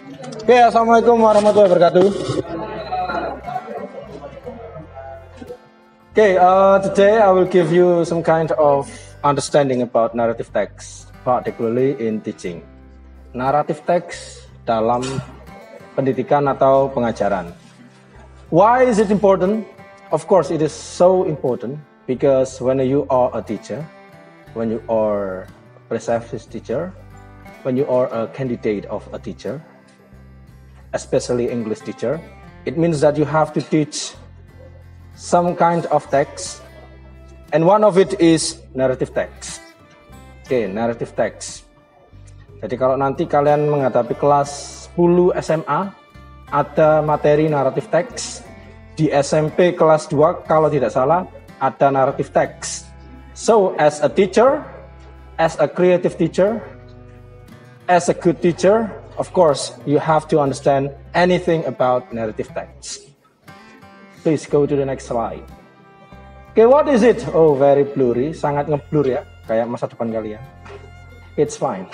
Oke, assalamualaikum warahmatullahi wabarakatuh. Okay, today I will give you some kind of understanding about narrative text, particularly in teaching. Narrative text dalam pendidikan atau pengajaran. Why is it important? Of course, it is so important because when you are a teacher, when you are a pre-service teacher, when you are a candidate of a teacher, especially English teacher, it means that you have to teach some kind of text, and one of it is narrative text. Oke, narrative text. Jadi kalau nanti kalian menghadapi kelas 10 SMA, ada materi narrative text. Di SMP kelas 2, kalau tidak salah, ada narrative text. So, as a teacher, as a creative teacher, as a good teacher, of course, you have to understand anything about narrative text. Please go to the next slide. Okay, what is it? Oh, very blurry, sangat ngeblur ya, kayak masa depan kalian. It's fine.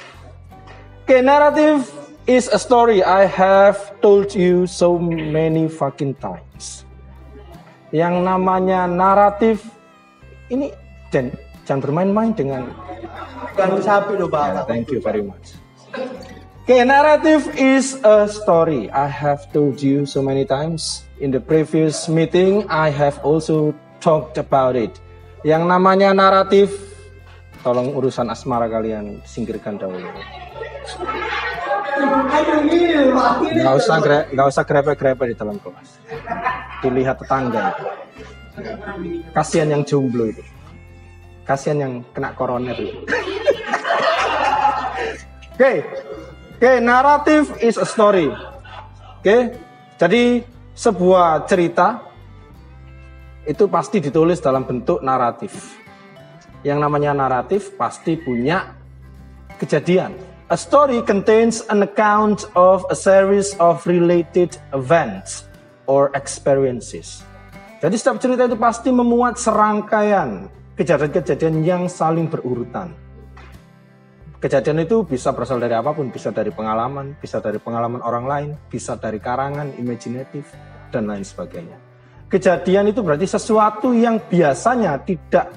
Okay, narrative is a story I have told you so many fucking times. Yang namanya naratif ini, dan jangan bermain-main dengan Ganggu sapi loh, Pak. Yeah, thank you very much. Okay, narrative is a story I have told you so many times. In the previous meeting, I have also talked about it. Yang namanya naratif, tolong urusan asmara kalian singkirkan dahulu. Nggak usah grepe-grepe di dalam kelas. Dilihat tetangga. Kasihan yang jomblo itu. Kasihan yang kena corona itu. Oke, narrative is a story. Oke, jadi sebuah cerita itu pasti ditulis dalam bentuk naratif. Yang namanya naratif pasti punya kejadian. A story contains an account of a series of related events or experiences. Jadi setiap cerita itu pasti memuat serangkaian kejadian-kejadian yang saling berurutan. Kejadian itu bisa berasal dari apapun, bisa dari pengalaman orang lain, bisa dari karangan, imajinatif, dan lain sebagainya. Kejadian itu berarti sesuatu yang biasanya tidak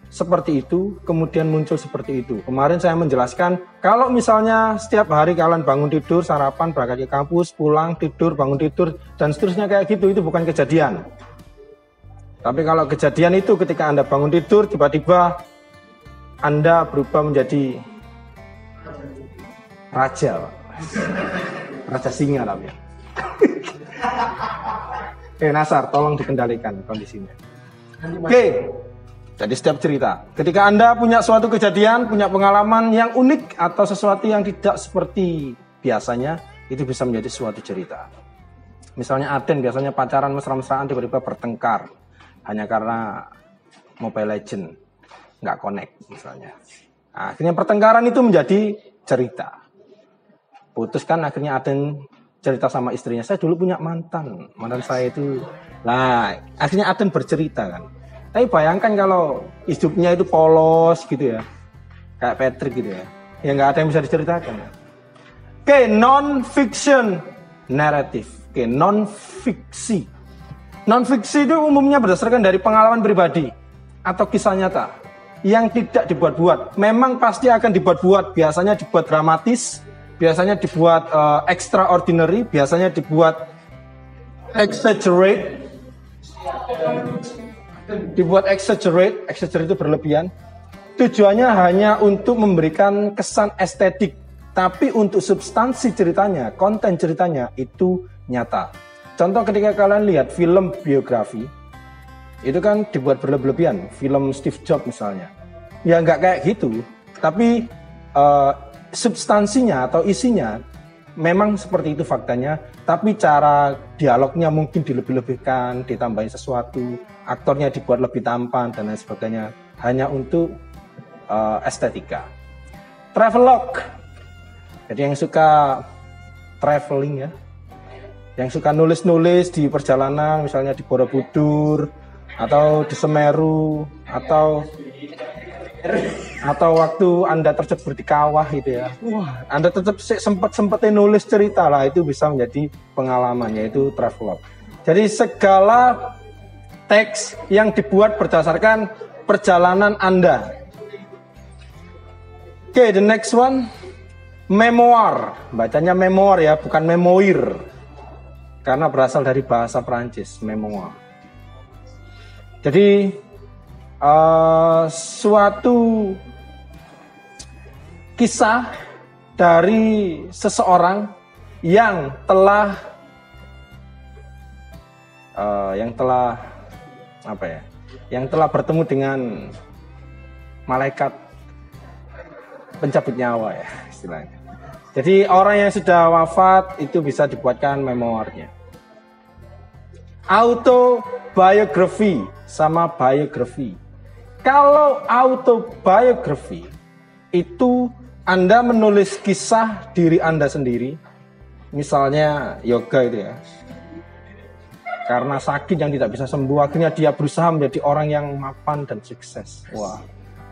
seperti itu, kemudian muncul seperti itu. Kemarin saya menjelaskan, kalau misalnya setiap hari kalian bangun tidur, sarapan, berangkat ke kampus, pulang, tidur, bangun tidur, dan seterusnya kayak gitu, itu bukan kejadian. Tapi kalau kejadian itu ketika Anda bangun tidur, tiba-tiba Anda berubah menjadi raja singa namanya. Nasar, tolong dikendalikan kondisinya. Oke, jadi setiap cerita, ketika Anda punya suatu kejadian, punya pengalaman yang unik atau sesuatu yang tidak seperti biasanya, itu bisa menjadi suatu cerita. Misalnya Aden biasanya pacaran mesra-mesraan tiba-tiba bertengkar hanya karena Mobile Legend nggak connect misalnya. Nah, akhirnya pertengkaran itu menjadi cerita. Putus kan akhirnya Aden cerita sama istrinya, saya dulu punya mantan saya itu. Nah, akhirnya Aden bercerita kan. Tapi bayangkan kalau hidupnya itu polos gitu ya, kayak Patrick gitu ya, ya nggak ada yang bisa diceritakan. Oke, non-fiction narrative. Oke, non-fiksi. Non-fiksi itu umumnya berdasarkan dari pengalaman pribadi atau kisah nyata yang tidak dibuat-buat. Memang pasti akan dibuat-buat, biasanya dibuat dramatis, biasanya dibuat extraordinary, biasanya dibuat exaggerate. Exaggerate itu berlebihan. Tujuannya hanya untuk memberikan kesan estetik, tapi untuk substansi ceritanya, konten ceritanya itu nyata. Contoh ketika kalian lihat film biografi, itu kan dibuat berlebihan. Film Steve Jobs misalnya, ya nggak kayak gitu, tapi substansinya atau isinya memang seperti itu faktanya, tapi cara dialognya mungkin dilebih-lebihkan, ditambahin sesuatu, aktornya dibuat lebih tampan dan lain sebagainya, hanya untuk estetika. Travelog, jadi yang suka traveling ya, yang suka nulis-nulis di perjalanan, misalnya di Borobudur atau di Semeru atau atau waktu Anda tercebur di kawah gitu ya. Wah, Anda tetap sempat-sempatnya nulis cerita lah, itu bisa menjadi pengalaman, yaitu travelog. Jadi segala teks yang dibuat berdasarkan perjalanan Anda. Oke, the next one, memoir. Bacanya memoir ya, bukan memoir. Karena berasal dari bahasa Prancis, memoir. Jadi suatu kisah dari seseorang yang telah bertemu dengan malaikat pencabut nyawa ya istilahnya. Jadi orang yang sudah wafat itu bisa dibuatkan memoirnya. Autobiography sama biografi. Kalau autobiography itu Anda menulis kisah diri Anda sendiri. Misalnya yoga itu ya. Karena sakit yang tidak bisa sembuh, akhirnya dia berusaha menjadi orang yang mapan dan sukses. Wah.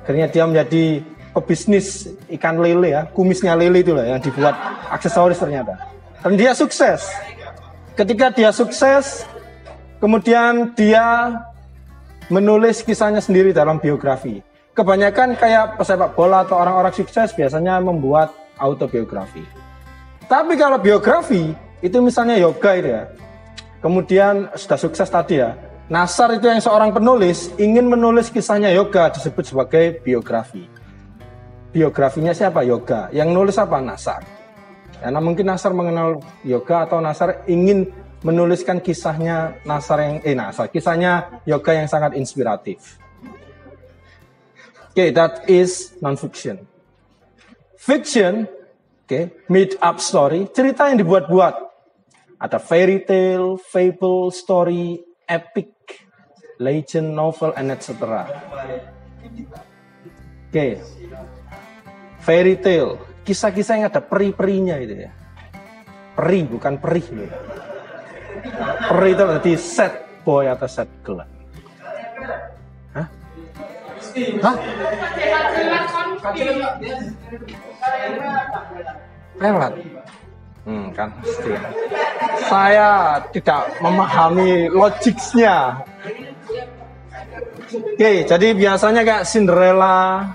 Akhirnya dia menjadi pebisnis ikan lele ya, kumisnya lele itulah yang dibuat aksesoris ternyata. Dan dia sukses. Ketika dia sukses, kemudian dia menulis kisahnya sendiri dalam biografi. Kebanyakan kayak pesepak bola atau orang-orang sukses biasanya membuat autobiografi. Tapi kalau biografi, itu misalnya yoga itu ya. Kemudian sudah sukses tadi ya. Nasar itu yang seorang penulis, ingin menulis kisahnya yoga, disebut sebagai biografi. Biografinya siapa? Yoga. Yang nulis apa? Nasar. Karena mungkin Nasar mengenal yoga atau Nasar ingin menuliskan kisahnya kisahnya yoga yang sangat inspiratif. Oke, that is non-fiction. Fiction, made up story, cerita yang dibuat-buat. Ada fairy tale, fable, story, epic, legend, novel, and etc. Fairy tale, kisah-kisah yang ada peri-perinya itu ya. Peri, bukan perih loh. Peri itu berarti sad boy atau sad girl. Hah? Pelat. Kan pasti. Saya tidak memahami logiksnya. Jadi biasanya kayak Cinderella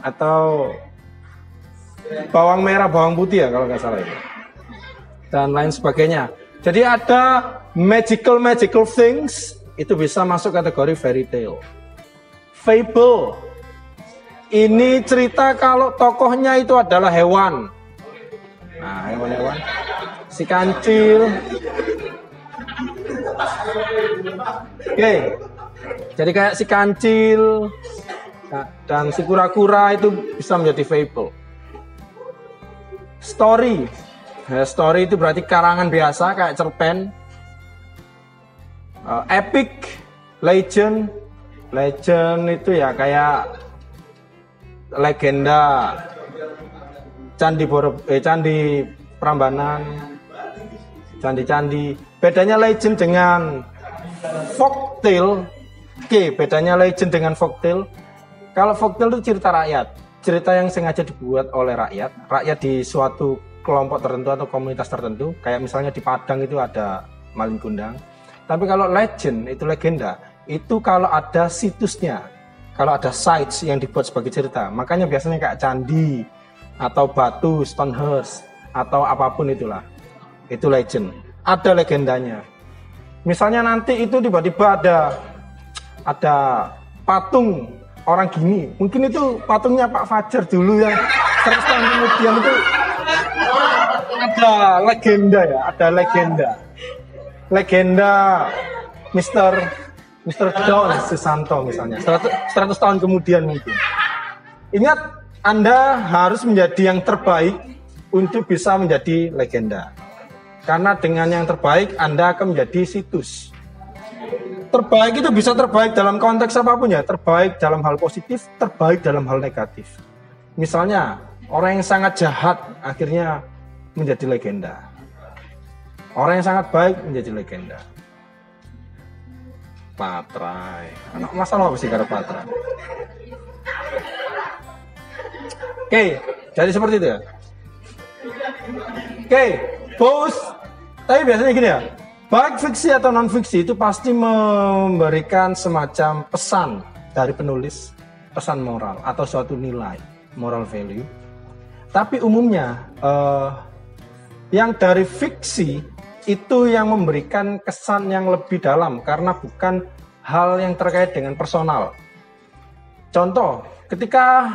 atau bawang merah, bawang putih ya kalau nggak salah itu. Dan lain sebagainya. Jadi ada magical things, itu bisa masuk kategori fairy tale. Fable, ini cerita kalau tokohnya itu adalah hewan. Nah, hewan-hewan. Si kancil. Jadi kayak si kancil dan si kura-kura itu bisa menjadi fable. Story. Story itu berarti karangan biasa kayak cerpen. Epic, legend itu ya kayak legenda, candi Prambanan, candi. Bedanya legend dengan folktale. Bedanya legend dengan folktale. Kalau folktale itu cerita rakyat, cerita yang sengaja dibuat oleh rakyat di suatu kelompok tertentu atau komunitas tertentu, kayak misalnya di Padang itu ada Malin Kundang. Tapi kalau legend itu legenda, itu kalau ada situsnya, kalau ada sites yang dibuat sebagai cerita, makanya biasanya kayak candi atau batu Stonehenge atau apapun itulah, itu legend. Ada legendanya. Misalnya nanti itu tiba-tiba ada patung orang gini, mungkin itu patungnya Pak Fajar dulu yang 100 tahun kemudian itu ada legenda Mr. John Susanto misalnya 100 tahun kemudian mungkin. Ingat, Anda harus menjadi yang terbaik untuk bisa menjadi legenda, karena dengan yang terbaik Anda akan menjadi situs. Terbaik itu bisa terbaik dalam konteks apapun ya, terbaik dalam hal positif, terbaik dalam hal negatif. Misalnya orang yang sangat jahat akhirnya menjadi legenda. Orang yang sangat baik menjadi legenda. Patrai. Anak masalah apa sih karo Patrai? Oke, jadi seperti itu ya. Oke, bos. Tapi biasanya gini ya, baik fiksi atau non fiksi itu pasti memberikan semacam pesan dari penulis, pesan moral atau suatu nilai, moral value. Tapi umumnya yang dari fiksi itu yang memberikan kesan yang lebih dalam karena bukan hal yang terkait dengan personal. Contoh, ketika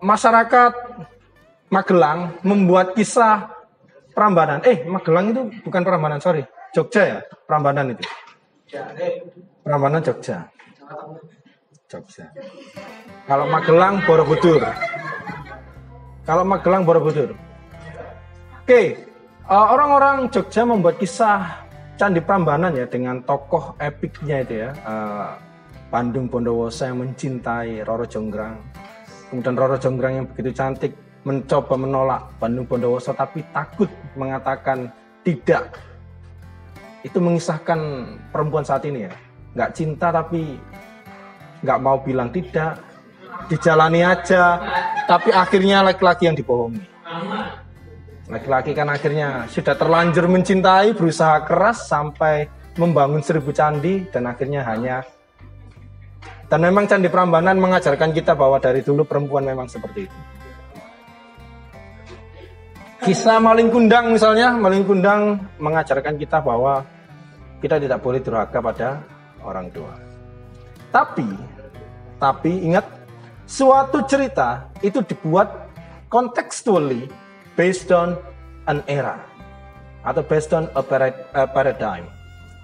masyarakat Magelang membuat kisah Prambanan. Magelang itu bukan Prambanan, sorry. Jogja ya, Prambanan itu. Prambanan Jogja. Jogja. Kalau Magelang Borobudur. Oke, orang-orang Jogja membuat kisah Candi Prambanan ya dengan tokoh epiknya itu ya. Bandung Bondowoso yang mencintai Roro Jonggrang. Kemudian Roro Jonggrang yang begitu cantik mencoba menolak Bandung Bondowoso tapi takut mengatakan tidak. Itu mengisahkan perempuan saat ini ya, nggak cinta tapi nggak mau bilang tidak, dijalani aja, tapi akhirnya laki-laki yang dibohongi. Laki-laki kan akhirnya sudah terlanjur mencintai, berusaha keras sampai membangun 1000 candi dan akhirnya hanya. Dan memang Candi Prambanan mengajarkan kita bahwa dari dulu perempuan memang seperti itu. Kisah Maling Kundang misalnya, Maling Kundang mengajarkan kita bahwa kita tidak boleh durhaka pada orang tua. Tapi ingat, suatu cerita itu dibuat contextually based on an era atau based on a paradigm,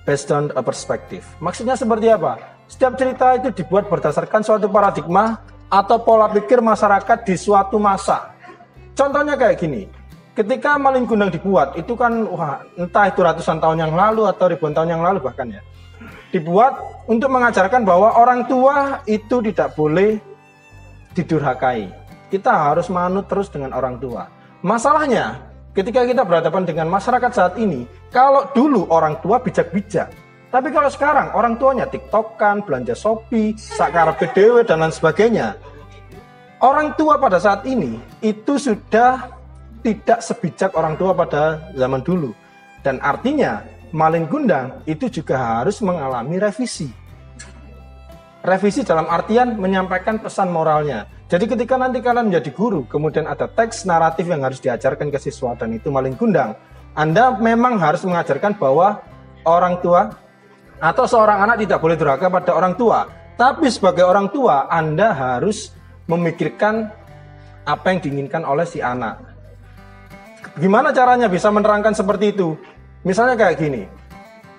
based on a perspective. Maksudnya seperti apa? Setiap cerita itu dibuat berdasarkan suatu paradigma atau pola pikir masyarakat di suatu masa. Contohnya kayak gini. Ketika Maling Kundang dibuat, itu kan entah itu ratusan tahun yang lalu atau ribuan tahun yang lalu bahkan ya. Dibuat untuk mengajarkan bahwa orang tua itu tidak boleh didurhakai. Kita harus manut terus dengan orang tua. Masalahnya, ketika kita berhadapan dengan masyarakat saat ini, kalau dulu orang tua bijak-bijak, tapi kalau sekarang orang tuanya tiktokan, belanja Shopee, sakarep dewe dan lain sebagainya. Orang tua pada saat ini itu sudah tidak sebijak orang tua pada zaman dulu. Dan artinya Maling Kundang itu juga harus mengalami revisi. Revisi dalam artian menyampaikan pesan moralnya. Jadi ketika nanti kalian menjadi guru, kemudian ada teks naratif yang harus diajarkan ke siswa dan itu Maling Kundang, Anda memang harus mengajarkan bahwa orang tua atau seorang anak tidak boleh durhaka pada orang tua. Tapi sebagai orang tua, Anda harus memikirkan apa yang diinginkan oleh si anak. Gimana caranya bisa menerangkan seperti itu? Misalnya kayak gini.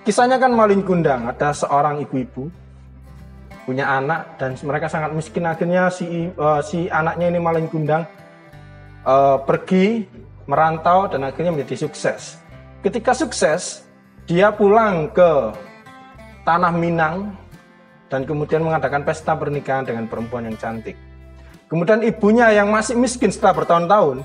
Kisahnya kan Maling Kundang, ada seorang ibu-ibu punya anak dan mereka sangat miskin. Akhirnya si anaknya ini Maling Kundang pergi merantau dan akhirnya menjadi sukses. Ketika sukses, dia pulang ke tanah Minang dan kemudian mengadakan pesta pernikahan dengan perempuan yang cantik. Kemudian ibunya yang masih miskin setelah bertahun-tahun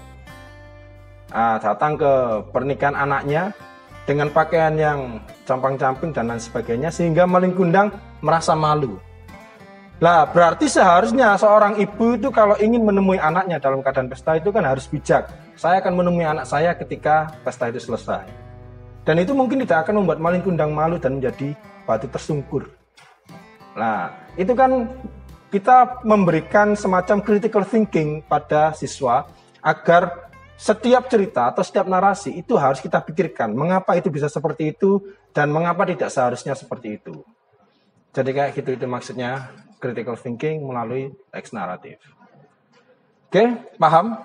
datang ke pernikahan anaknya dengan pakaian yang campang-camping dan lain sebagainya sehingga Maling Kundang merasa malu. Lah berarti seharusnya seorang ibu itu kalau ingin menemui anaknya dalam keadaan pesta itu kan harus bijak. Saya akan menemui anak saya ketika pesta itu selesai. Dan itu mungkin tidak akan membuat Maling Kundang malu dan menjadi batu tersungkur. Nah itu kan kita memberikan semacam critical thinking pada siswa agar setiap cerita atau setiap narasi itu harus kita pikirkan mengapa itu bisa seperti itu dan mengapa tidak seharusnya seperti itu. Jadi kayak gitu itu maksudnya critical thinking melalui teks naratif. Oke, paham?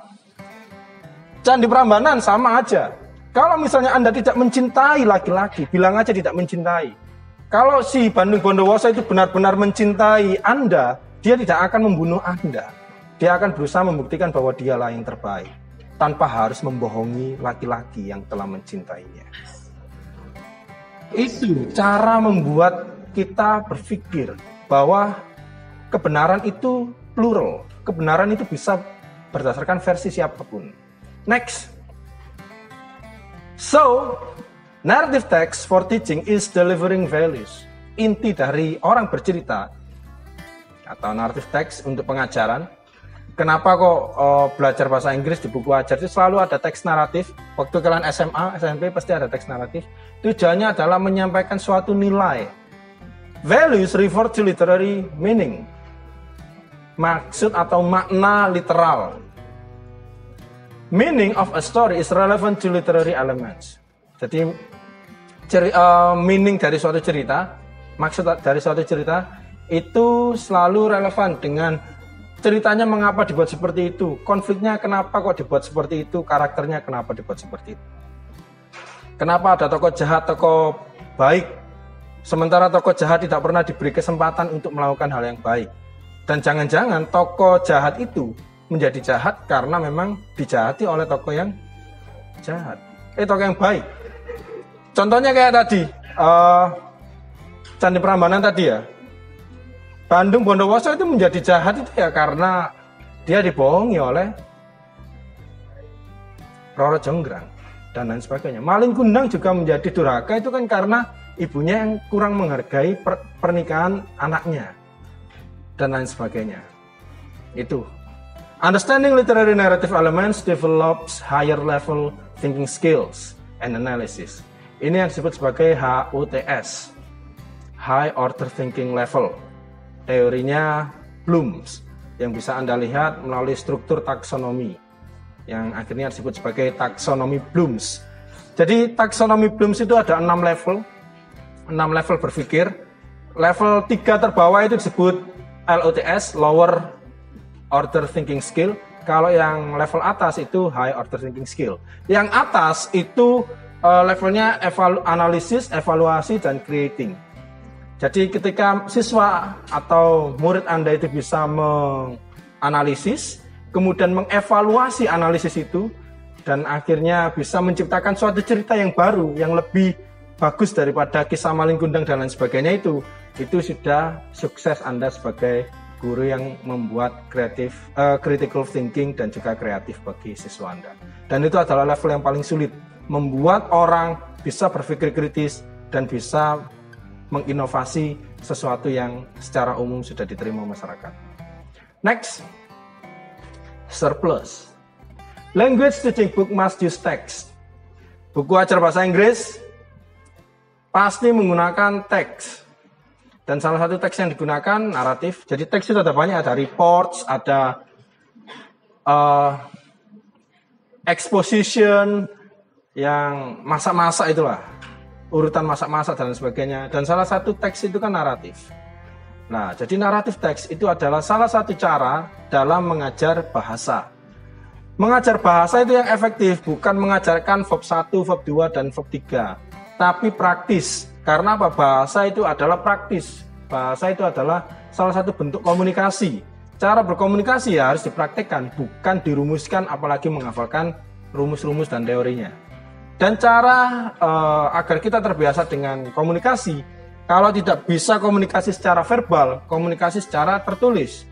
Candi Prambanan sama aja. Kalau misalnya Anda tidak mencintai laki-laki, bilang aja tidak mencintai. Kalau si Bandung Bondowoso itu benar-benar mencintai Anda, dia tidak akan membunuh Anda. Dia akan berusaha membuktikan bahwa dialah yang terbaik, tanpa harus membohongi laki-laki yang telah mencintainya. Itu cara membuat kita berpikir bahwa kebenaran itu plural. Kebenaran itu bisa berdasarkan versi siapapun. Next. So, narrative text for teaching is delivering values. Inti dari orang bercerita atau narrative text untuk pengajaran kenapa kok belajar bahasa Inggris di buku ajar itu selalu ada teks naratif. Waktu kalian SMA, SMP pasti ada teks naratif. Tujuannya adalah menyampaikan suatu nilai. Values refer to literary meaning. Maksud atau makna literal. Meaning of a story is relevant to literary elements. Jadi meaning dari suatu cerita, maksud dari suatu cerita itu selalu relevan dengan ceritanya mengapa dibuat seperti itu, konfliknya kenapa kok dibuat seperti itu, karakternya kenapa dibuat seperti itu. Kenapa ada tokoh jahat, tokoh baik, sementara tokoh jahat tidak pernah diberi kesempatan untuk melakukan hal yang baik. Dan jangan-jangan tokoh jahat itu menjadi jahat karena memang dijahati oleh tokoh yang jahat. Tokoh yang baik. Contohnya kayak tadi, Candi Prambanan tadi ya. Bandung Bondowoso itu menjadi jahat itu ya karena dia dibohongi oleh Roro Jonggrang dan lain sebagainya. Malin Kundang juga menjadi durhaka itu kan karena ibunya yang kurang menghargai pernikahan anaknya dan lain sebagainya. Itu. Understanding literary narrative elements develops higher level thinking skills and analysis. Ini yang disebut sebagai HOTS, High Order Thinking Level. Teorinya Bloom's yang bisa Anda lihat melalui struktur taksonomi yang akhirnya disebut sebagai taksonomi Bloom's. Jadi taksonomi Bloom's itu ada 6 level berpikir. Level 3 terbawah itu disebut LOTS, Lower Order Thinking Skill. Kalau yang level atas itu High Order Thinking Skill. Yang atas itu levelnya analisis, evaluasi, dan creating. Jadi ketika siswa atau murid Anda itu bisa menganalisis, kemudian mengevaluasi analisis itu, dan akhirnya bisa menciptakan suatu cerita yang baru, yang lebih bagus daripada kisah Malin Kundang dan lain sebagainya itu sudah sukses Anda sebagai guru yang membuat critical thinking dan juga kreatif bagi siswa Anda. Dan itu adalah level yang paling sulit, membuat orang bisa berpikir kritis dan bisa menginovasi sesuatu yang secara umum sudah diterima masyarakat. Next, surplus. Language teaching book must use text. Buku ajar bahasa Inggris pasti menggunakan teks. Dan salah satu teks yang digunakan naratif. Jadi teks itu ada banyak, ada reports, ada exposition, yang masak-masak itulah, urutan masak-masak dan sebagainya. Dan salah satu teks itu kan naratif. Nah, jadi naratif teks itu adalah salah satu cara dalam mengajar bahasa. Mengajar bahasa itu yang efektif, bukan mengajarkan verb 1, verb 2, dan verb 3. Tapi praktis. Karena apa? Bahasa itu adalah praktis. Bahasa itu adalah salah satu bentuk komunikasi. Cara berkomunikasi ya harus dipraktekkan, bukan dirumuskan apalagi menghafalkan rumus-rumus dan teorinya. Dan cara agar kita terbiasa dengan komunikasi, kalau tidak bisa komunikasi secara verbal, komunikasi secara tertulis.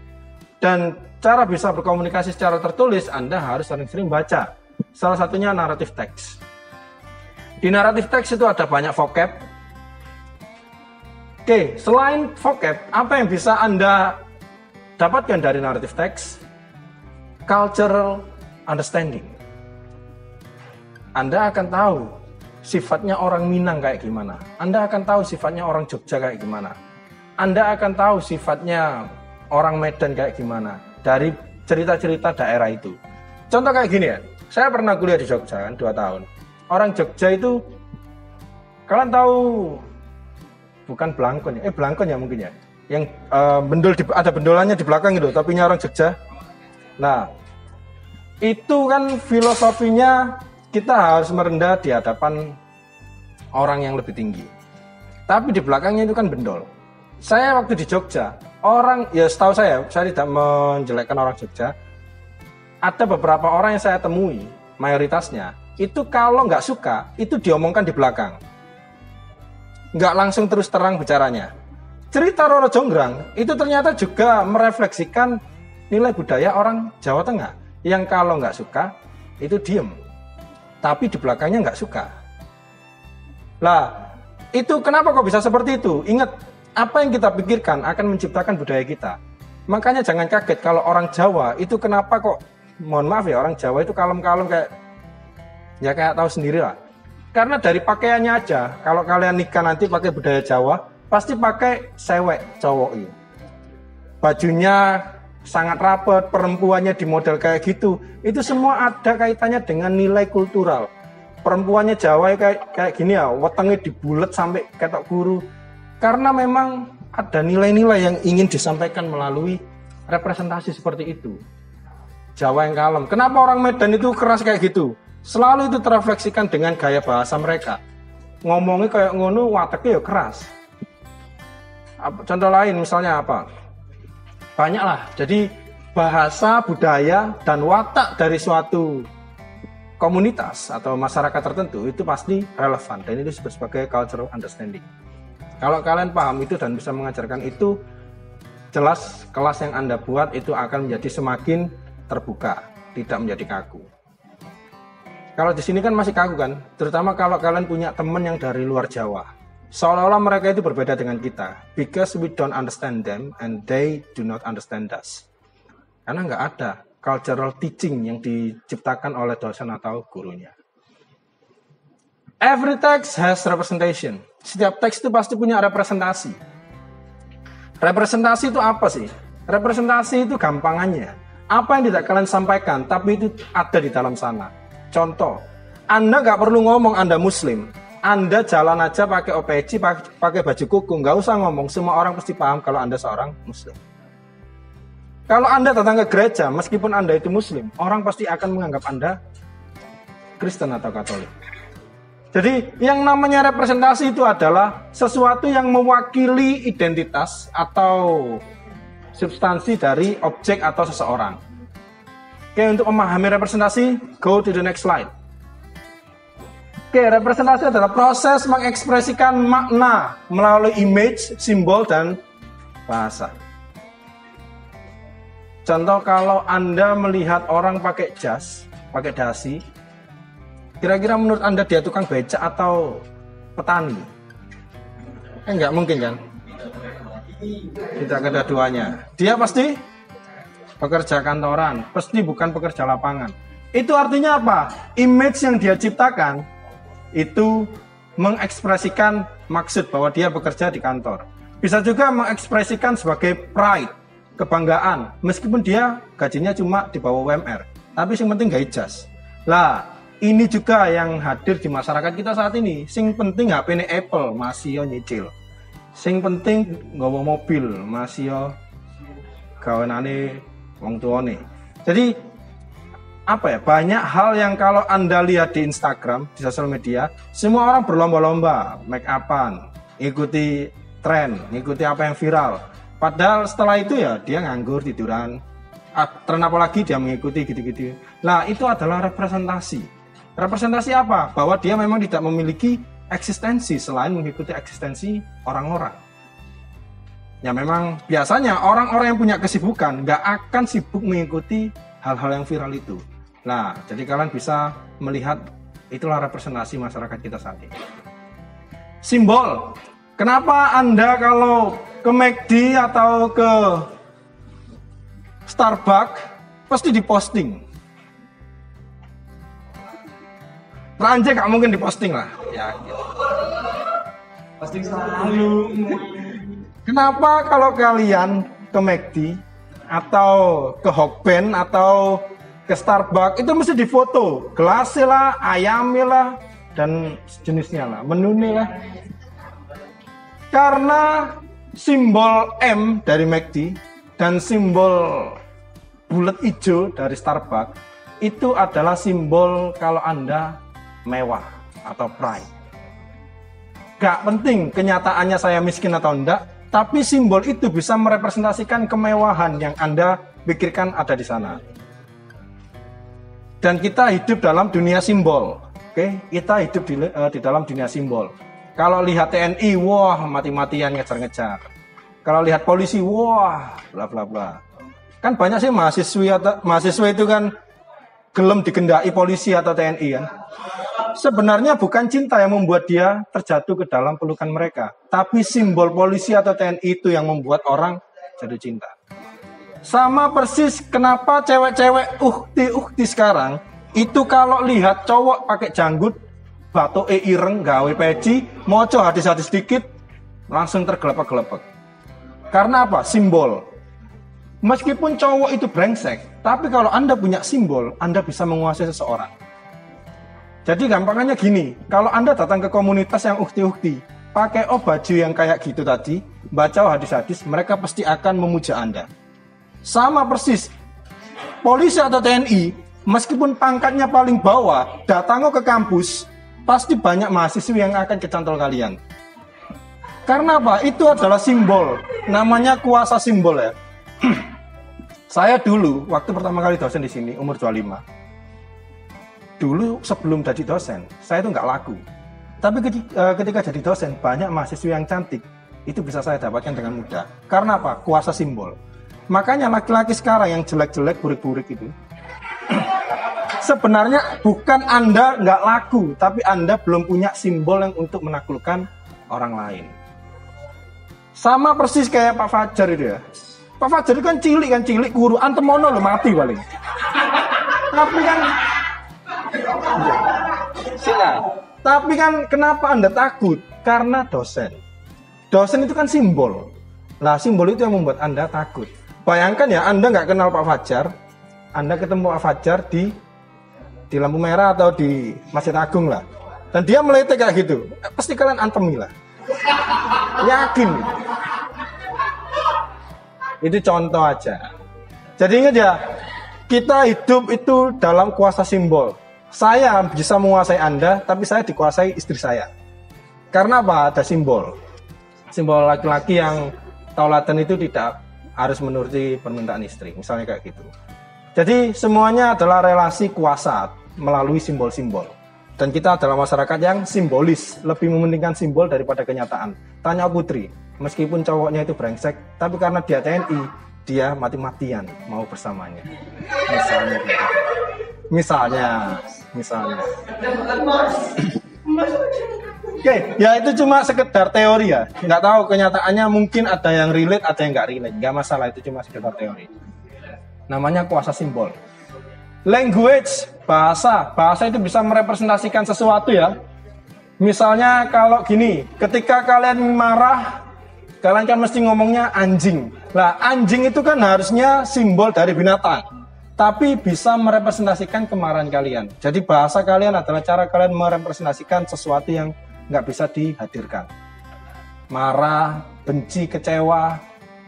Dan cara bisa berkomunikasi secara tertulis, Anda harus sering-sering baca. Salah satunya naratif teks. Di naratif teks itu ada banyak vocab. Oke, selain vocab, apa yang bisa Anda dapatkan dari naratif teks? Cultural understanding. Anda akan tahu sifatnya orang Minang kayak gimana. Anda akan tahu sifatnya orang Jogja kayak gimana. Anda akan tahu sifatnya orang Medan kayak gimana dari cerita-cerita daerah itu. Contoh kayak gini ya, saya pernah kuliah di Jogja kan 2 tahun. Orang Jogja itu, kalian tahu, bukan Blangkon ya, Blangkon ya mungkin ya, yang ada bendolannya di belakang itu, topinya orang Jogja. Nah, itu kan filosofinya kita harus merendah di hadapan orang yang lebih tinggi. Tapi di belakangnya itu kan bendol. Saya waktu di Jogja, orang, ya setahu saya tidak menjelekkan orang Jogja, ada beberapa orang yang saya temui, mayoritasnya, itu kalau nggak suka, itu diomongkan di belakang. Nggak langsung terus terang bicaranya. Cerita Roro Jonggrang itu ternyata juga merefleksikan nilai budaya orang Jawa Tengah, yang kalau nggak suka, itu diem. Tapi di belakangnya nggak suka. Lah, itu kenapa kok bisa seperti itu? Ingat, apa yang kita pikirkan akan menciptakan budaya kita. Makanya jangan kaget kalau orang Jawa itu kenapa kok, mohon maaf ya, orang Jawa itu kalem-kalem kayak tahu sendiri lah. Karena dari pakaiannya aja, kalau kalian nikah nanti pakai budaya Jawa, pasti pakai sewek cowok itu. Bajunya sangat rapat, perempuannya di model kayak gitu. Itu semua ada kaitannya dengan nilai kultural. Perempuannya Jawa kayak gini ya, wetengnya dibulet sampai ketok guru. Karena memang ada nilai-nilai yang ingin disampaikan melalui representasi seperti itu. Jawa yang kalem. Kenapa orang Medan itu keras kayak gitu? Selalu itu terefleksikan dengan gaya bahasa mereka. Ngomongnya kayak ngono, wataknya ya keras. Contoh lain misalnya apa? Banyak lah. Jadi bahasa, budaya, dan watak dari suatu komunitas atau masyarakat tertentu itu pasti relevan. Dan itu disebut sebagai cultural understanding. Kalau kalian paham itu dan bisa mengajarkan itu, jelas kelas yang Anda buat itu akan menjadi semakin terbuka, tidak menjadi kaku. Kalau di sini kan masih kaku kan, terutama kalau kalian punya teman yang dari luar Jawa. Seolah-olah mereka itu berbeda dengan kita, because we don't understand them and they do not understand us. Karena nggak ada cultural teaching yang diciptakan oleh dosen atau gurunya. Every text has representation. Setiap teks itu pasti punya representasi. Representasi itu apa sih? Representasi itu gampangannya. Apa yang tidak kalian sampaikan, tapi itu ada di dalam sana. Contoh, Anda nggak perlu ngomong Anda Muslim. Anda jalan aja pakai OPC, pakai baju kuku, nggak usah ngomong. Semua orang pasti paham kalau Anda seorang Muslim. Kalau Anda datang ke gereja, meskipun Anda itu Muslim, orang pasti akan menganggap Anda Kristen atau Katolik. Jadi yang namanya representasi itu adalah sesuatu yang mewakili identitas atau substansi dari objek atau seseorang. Oke, untuk memahami representasi, go to the next slide. Oke, representasi adalah proses mengekspresikan makna melalui image, simbol, dan bahasa. Contoh, kalau Anda melihat orang pakai jas, pakai dasi, kira-kira menurut Anda dia tukang becak atau petani? Enggak mungkin kan? Tidak ada duanya. Dia pasti pekerja kantoran, pasti bukan pekerja lapangan. Itu artinya apa? Image yang dia ciptakan itu mengekspresikan maksud bahwa dia bekerja di kantor. Bisa juga mengekspresikan sebagai pride, kebanggaan, meskipun dia gajinya cuma di bawah UMR, tapi yang penting gak ijaz. Lah, ini juga yang hadir di masyarakat kita saat ini. Sing penting HP ini Apple masih yo nyicil. Sing penting nggawa mobil masih yo gawenane wong tuane. Jadi apa ya, banyak hal yang kalau Anda lihat di Instagram, di sosial media, semua orang berlomba-lomba make upan, ikuti tren, ikuti apa yang viral. Padahal setelah itu ya dia nganggur, tiduran, tren apa lagi dia mengikuti gitu-gitu. Nah, itu adalah representasi. Representasi apa? Bahwa dia memang tidak memiliki eksistensi selain mengikuti eksistensi orang-orang. Ya memang biasanya orang-orang yang punya kesibukan nggak akan sibuk mengikuti hal-hal yang viral itu. Nah, jadi kalian bisa melihat itulah representasi masyarakat kita saat ini. Simbol. Kenapa Anda kalau ke McD atau ke Starbucks pasti diposting? Ranjek gak mungkin diposting lah. Ya, gitu. Posting selalu. Kenapa kalau kalian ke McD atau ke Hokben atau ke Starbucks itu mesti difoto, gelasnya lah, ayamnya lah, dan sejenisnya lah, menunya lah. Karena simbol M dari McD dan simbol bulat hijau dari Starbucks itu adalah simbol kalau Anda mewah atau pride. Gak penting kenyataannya saya miskin atau enggak, tapi simbol itu bisa merepresentasikan kemewahan yang Anda pikirkan ada di sana. Dan kita hidup dalam dunia simbol, oke? Kita hidup di dalam dunia simbol. Kalau lihat TNI, wah mati-matian ngejar-ngejar. Kalau lihat polisi, wah bla bla bla. Kan banyak sih mahasiswa itu kan gelem digendai polisi atau TNI kan. Sebenarnya bukan cinta yang membuat dia terjatuh ke dalam pelukan mereka, tapi simbol polisi atau TNI itu yang membuat orang jatuh cinta. Sama persis kenapa cewek-cewek ukti sekarang itu kalau lihat cowok pakai janggut, batuk ireng, gawe peci, moco hadis-hadis dikit, langsung tergelepek-gelepek. Karena apa? Simbol. Meskipun cowok itu brengsek, tapi kalau Anda punya simbol, Anda bisa menguasai seseorang. Jadi gampangannya gini, kalau Anda datang ke komunitas yang ukti-ukti, pakai baju yang kayak gitu tadi, baca hadis-hadis, mereka pasti akan memuja Anda. Sama persis, polisi atau TNI, meskipun pangkatnya paling bawah, datang ke kampus, pasti banyak mahasiswa yang akan kecantol kalian. Karena apa? Itu adalah simbol, namanya kuasa simbol ya. Saya dulu, waktu pertama kali dosen di sini, umur 25. Dulu sebelum jadi dosen, saya itu nggak laku. Tapi ketika jadi dosen, banyak mahasiswa yang cantik, itu bisa saya dapatkan dengan mudah. Karena apa? Kuasa simbol. Makanya laki-laki sekarang yang jelek-jelek, burik-burik itu, sebenarnya bukan Anda nggak laku, tapi Anda belum punya simbol yang untuk menaklukkan orang lain. Sama persis kayak Pak Fajar itu ya. Pak Fajar itu kan cilik, guru antemono lo mati paling. Tapi kan, tapi kan kenapa Anda takut? Karena dosen. Dosen itu kan simbol. Nah, simbol itu yang membuat Anda takut. Bayangkan ya, Anda nggak kenal Pak Fajar, Anda ketemu Pak Fajar di lampu merah atau di Masjid Agung lah, dan dia meletek kayak gitu, pasti kalian antemi lah. Yakin. Itu contoh aja. Jadi ingat ya, kita hidup itu dalam kuasa simbol. Saya bisa menguasai Anda, tapi saya dikuasai istri saya. Karena apa? Ada simbol. Simbol laki-laki yang tauladan itu tidak harus menuruti permintaan istri, misalnya kayak gitu. Jadi semuanya adalah relasi kuasa melalui simbol-simbol. Dan kita adalah masyarakat yang simbolis, lebih mementingkan simbol daripada kenyataan. Tanya Putri, meskipun cowoknya itu brengsek, tapi karena dia TNI, dia mati-matian mau bersamanya. Misalnya. Oke, ya itu cuma sekedar teori ya. Nggak tahu kenyataannya, mungkin ada yang relate, ada yang nggak relate. Nggak masalah, itu cuma sekedar teori. Namanya kuasa simbol. Language, bahasa itu bisa merepresentasikan sesuatu ya. Misalnya kalau gini, ketika kalian marah, kalian kan mesti ngomongnya anjing. Lah, anjing itu kan harusnya simbol dari binatang, tapi bisa merepresentasikan kemarahan kalian. Jadi bahasa kalian adalah cara kalian merepresentasikan sesuatu yang nggak bisa dihadirkan. Marah, benci, kecewa,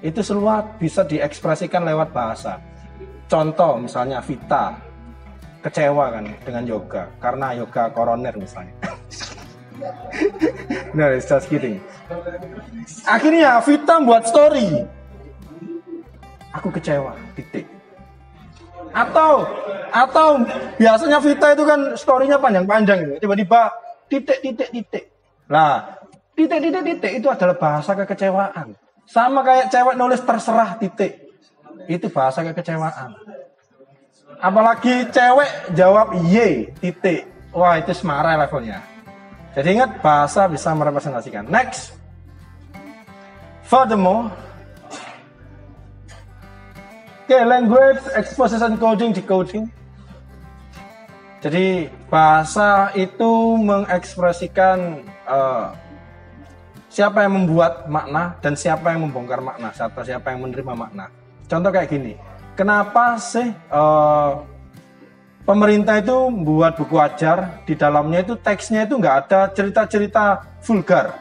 itu semua bisa diekspresikan lewat bahasa. Contoh misalnya Vita kecewa kan dengan yoga karena yoga koroner misalnya. No, it's just kidding. Akhirnya Vita buat story, aku kecewa, titik. Atau biasanya Vita itu kan storynya panjang-panjang gitu. Tiba-tiba titik. Lah, titik itu adalah bahasa kekecewaan. Sama kayak cewek nulis terserah titik. Itu bahasa kekecewaan. Apalagi cewek jawab ye titik. Wah, itu semarah levelnya. Jadi ingat, bahasa bisa merepresentasikan. Next. Furthermore, language, exposition, coding, decoding. Jadi bahasa itu mengekspresikan siapa yang membuat makna dan siapa yang membongkar makna, atau siapa yang menerima makna. Contoh kayak gini, kenapa sih pemerintah itu buat buku ajar, di dalamnya itu teksnya itu nggak ada cerita-cerita vulgar?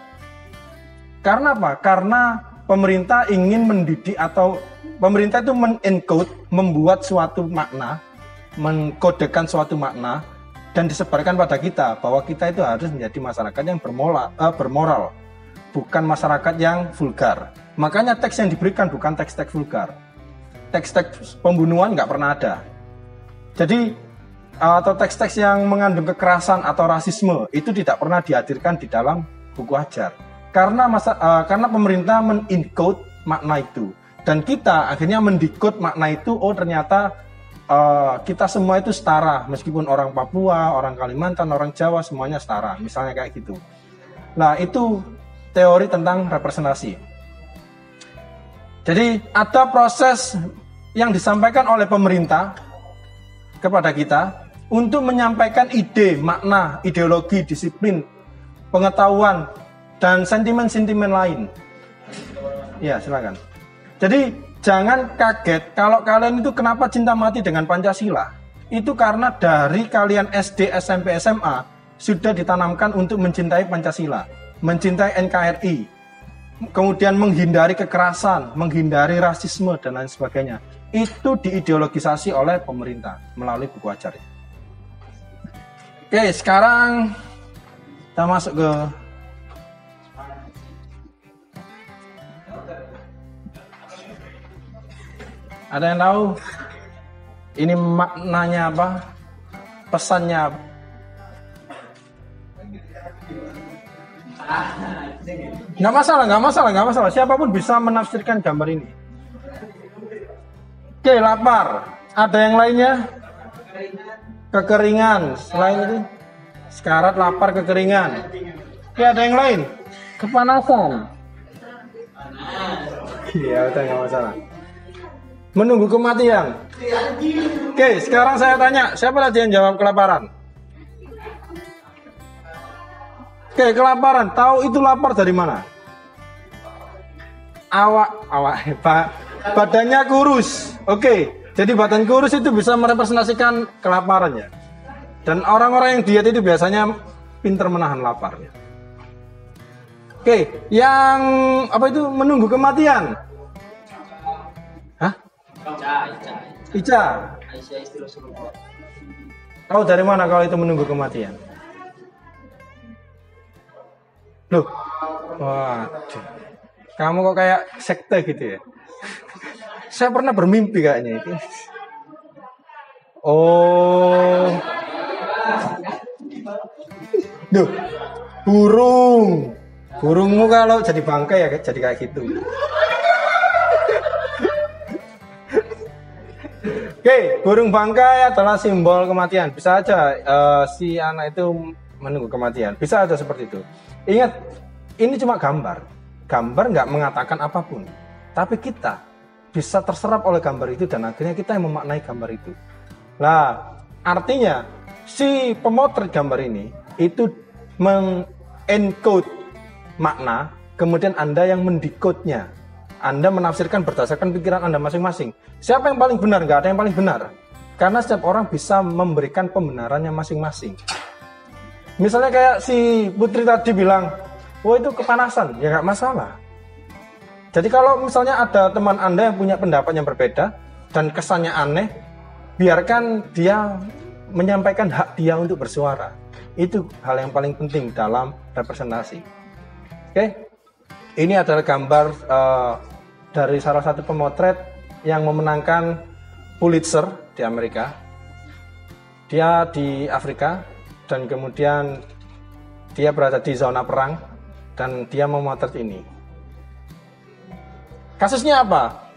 Karena apa? Karena pemerintah ingin mendidik, atau pemerintah itu men-encode, membuat suatu makna, mengkodekan suatu makna, dan disebarkan pada kita, bahwa kita itu harus menjadi masyarakat yang bermoral, bukan masyarakat yang vulgar. Makanya teks yang diberikan bukan teks-teks vulgar. Teks-teks pembunuhan nggak pernah ada. Jadi, atau teks-teks yang mengandung kekerasan atau rasisme, itu tidak pernah dihadirkan di dalam buku ajar. Karena pemerintah men-encode makna itu. Dan kita akhirnya mendekode makna itu, oh ternyata kita semua itu setara, meskipun orang Papua, orang Kalimantan, orang Jawa, semuanya setara, misalnya kayak gitu. Nah, itu teori tentang representasi. Jadi ada proses yang disampaikan oleh pemerintah kepada kita untuk menyampaikan ide, makna, ideologi, disiplin, pengetahuan, dan sentimen-sentimen lain. Ya, silakan. Jadi jangan kaget kalau kalian itu kenapa cinta mati dengan Pancasila. Itu karena dari kalian SD, SMP, SMA sudah ditanamkan untuk mencintai Pancasila, mencintai NKRI, kemudian menghindari kekerasan, menghindari rasisme, dan lain sebagainya. Itu diideologisasi oleh pemerintah melalui buku ajar. Oke, sekarang kita masuk ke ada yang tahu ini maknanya apa? Pesannya apa? Nggak masalah. Siapapun bisa menafsirkan gambar ini. Oke, lapar. Ada yang lainnya? Kekeringan. Selain itu, sekarat, lapar, kekeringan. Oke, ada yang lain? Kepanasan. Iya, udah nggak masalah. Menunggu kematian. Oke, sekarang saya tanya, siapa tadi yang jawab kelaparan? Oke, kelaparan. Tahu itu lapar dari mana? Badannya kurus. Oke, jadi badan kurus itu bisa merepresentasikan kelaparan ya. Dan orang-orang yang diet itu biasanya pintar menahan lapar. Oke, yang apa itu menunggu kematian? Hah? Ica. Tahu dari mana kalau itu menunggu kematian? Loh, waduh. Kamu kok kayak sekte gitu ya? Saya pernah bermimpi kayaknya itu. Oh. Duh, burung. Burungmu kalau jadi bangkai ya jadi kayak gitu. Oke, burung bangkai adalah simbol kematian. Bisa aja si anak itu menunggu kematian. Bisa aja seperti itu. Ingat, ini cuma gambar. Gambar nggak mengatakan apapun. Tapi kita bisa terserap oleh gambar itu dan akhirnya kita yang memaknai gambar itu. Nah, artinya si pemotret gambar ini itu mengencode makna, kemudian Anda yang mendekode-nya. Anda menafsirkan berdasarkan pikiran Anda masing-masing. Siapa yang paling benar? Nggak ada yang paling benar. Karena setiap orang bisa memberikan pembenarannya masing-masing. Misalnya kayak si Putri tadi bilang, wah itu kepanasan, ya nggak masalah. Jadi kalau misalnya ada teman Anda yang punya pendapat yang berbeda dan kesannya aneh, biarkan dia menyampaikan hak dia untuk bersuara. Itu hal yang paling penting dalam representasi. Oke, ini adalah gambar dari salah satu pemotret yang memenangkan Pulitzer di Amerika. Dia di Afrika dan kemudian dia berada di zona perang dan dia memotret ini. Kasusnya apa?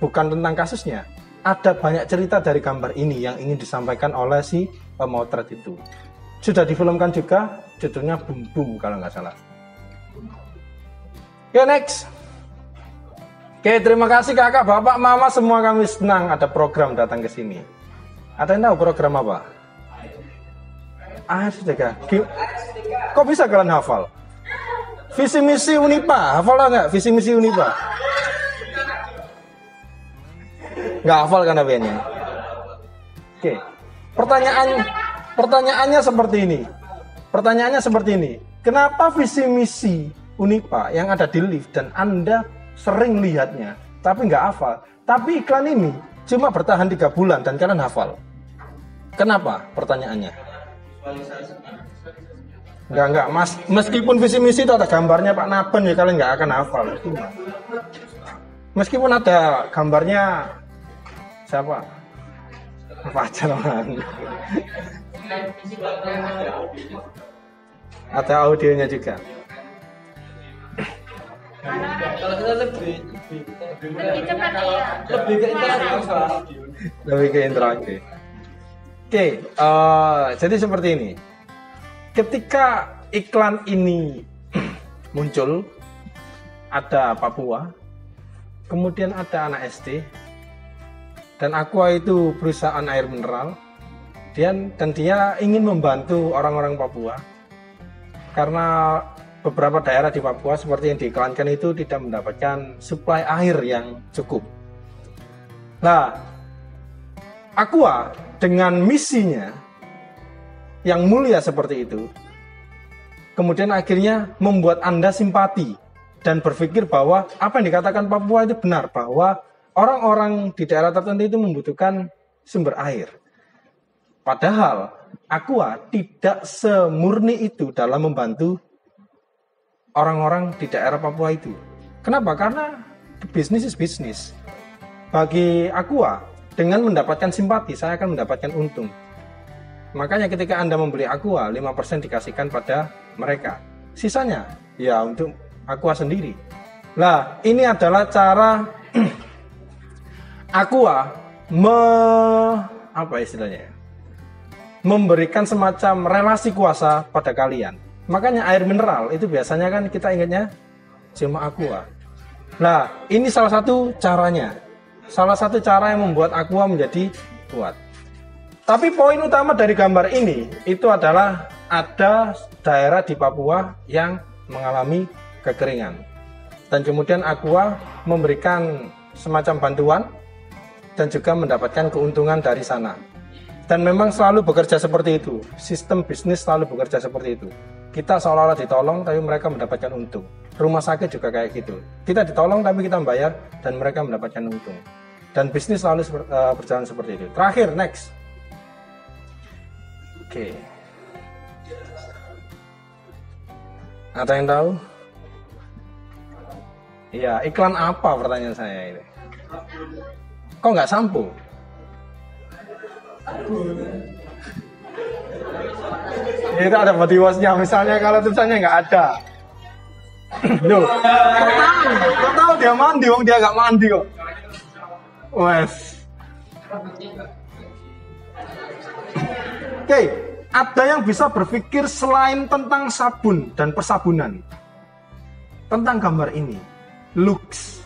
Bukan tentang kasusnya. Ada banyak cerita dari gambar ini yang ingin disampaikan oleh si pemotret itu. Sudah difilmkan juga, judulnya Boom Boom kalau nggak salah. Oke, next. Oke, terima kasih kakak, bapak, mama, semua kami senang ada program datang ke sini. Ada yang tahu program apa? Sudah kak. Kok bisa kalian hafal? Visi misi Unipa, hafal nggak? Visi misi Unipa? Nggak hafal kan abiannya? Oke. Pertanyaannya seperti ini. Kenapa visi misi Unipa yang ada di lift dan Anda sering lihatnya, tapi nggak hafal? Tapi iklan ini cuma bertahan 3 bulan dan kalian hafal. Kenapa? Pertanyaannya. Enggak, mas. Meskipun visi misi itu ada gambarnya Pak Naben ya kalian nggak akan hafal. Meskipun ada gambarnya siapa? Apa aja namanya? Ada audionya juga. Kalau kita lebih cepat ya. lebih ke interaktif, Pak. Lebih ke interaktif. Oke, jadi seperti ini. Ketika iklan ini muncul, ada Papua, kemudian ada anak SD, Dan Aqua itu perusahaan air mineral. Dan dia ingin membantu orang-orang Papua. Karena beberapa daerah di Papua seperti yang diiklankan itu tidak mendapatkan suplai air yang cukup. Nah, Aqua dengan misinya yang mulia seperti itu, kemudian akhirnya membuat Anda simpati dan berpikir bahwa apa yang dikatakan Papua itu benar, bahwa orang-orang di daerah tertentu itu membutuhkan sumber air. Padahal Aqua tidak semurni itu dalam membantu orang-orang di daerah Papua itu. Kenapa? Karena bisnis is bisnis. Bagi Aqua, dengan mendapatkan simpati, saya akan mendapatkan untung. Makanya ketika Anda membeli Aqua, 5% dikasihkan pada mereka. Sisanya, ya untuk Aqua sendiri. Nah, ini adalah cara Aqua memberikan semacam relasi kuasa pada kalian. Makanya air mineral itu biasanya kan kita ingatnya cuma Aqua. Nah, ini salah satu caranya. Salah satu cara yang membuat Aqua menjadi kuat. Tapi poin utama dari gambar ini itu adalah ada daerah di Papua yang mengalami kekeringan. Dan kemudian Aqua memberikan semacam bantuan dan juga mendapatkan keuntungan dari sana. Dan memang selalu bekerja seperti itu. Sistem bisnis selalu bekerja seperti itu. Kita seolah-olah ditolong tapi mereka mendapatkan untung. Rumah sakit juga kayak gitu. Kita ditolong tapi kita membayar dan mereka mendapatkan untung. Dan bisnis selalu berjalan seperti itu. Terakhir, next. Oke. Ada yang tahu? Iya, iklan apa pertanyaan saya ini? Kok nggak sampo? Itu ada body wash-nya. Misalnya kalau tulisannya nggak ada. Loh, kok tahu dia mandi, wong dia nggak mandi kok. Wes. Oke, ada yang bisa berpikir selain tentang sabun dan persabunan. Tentang gambar ini. Lux.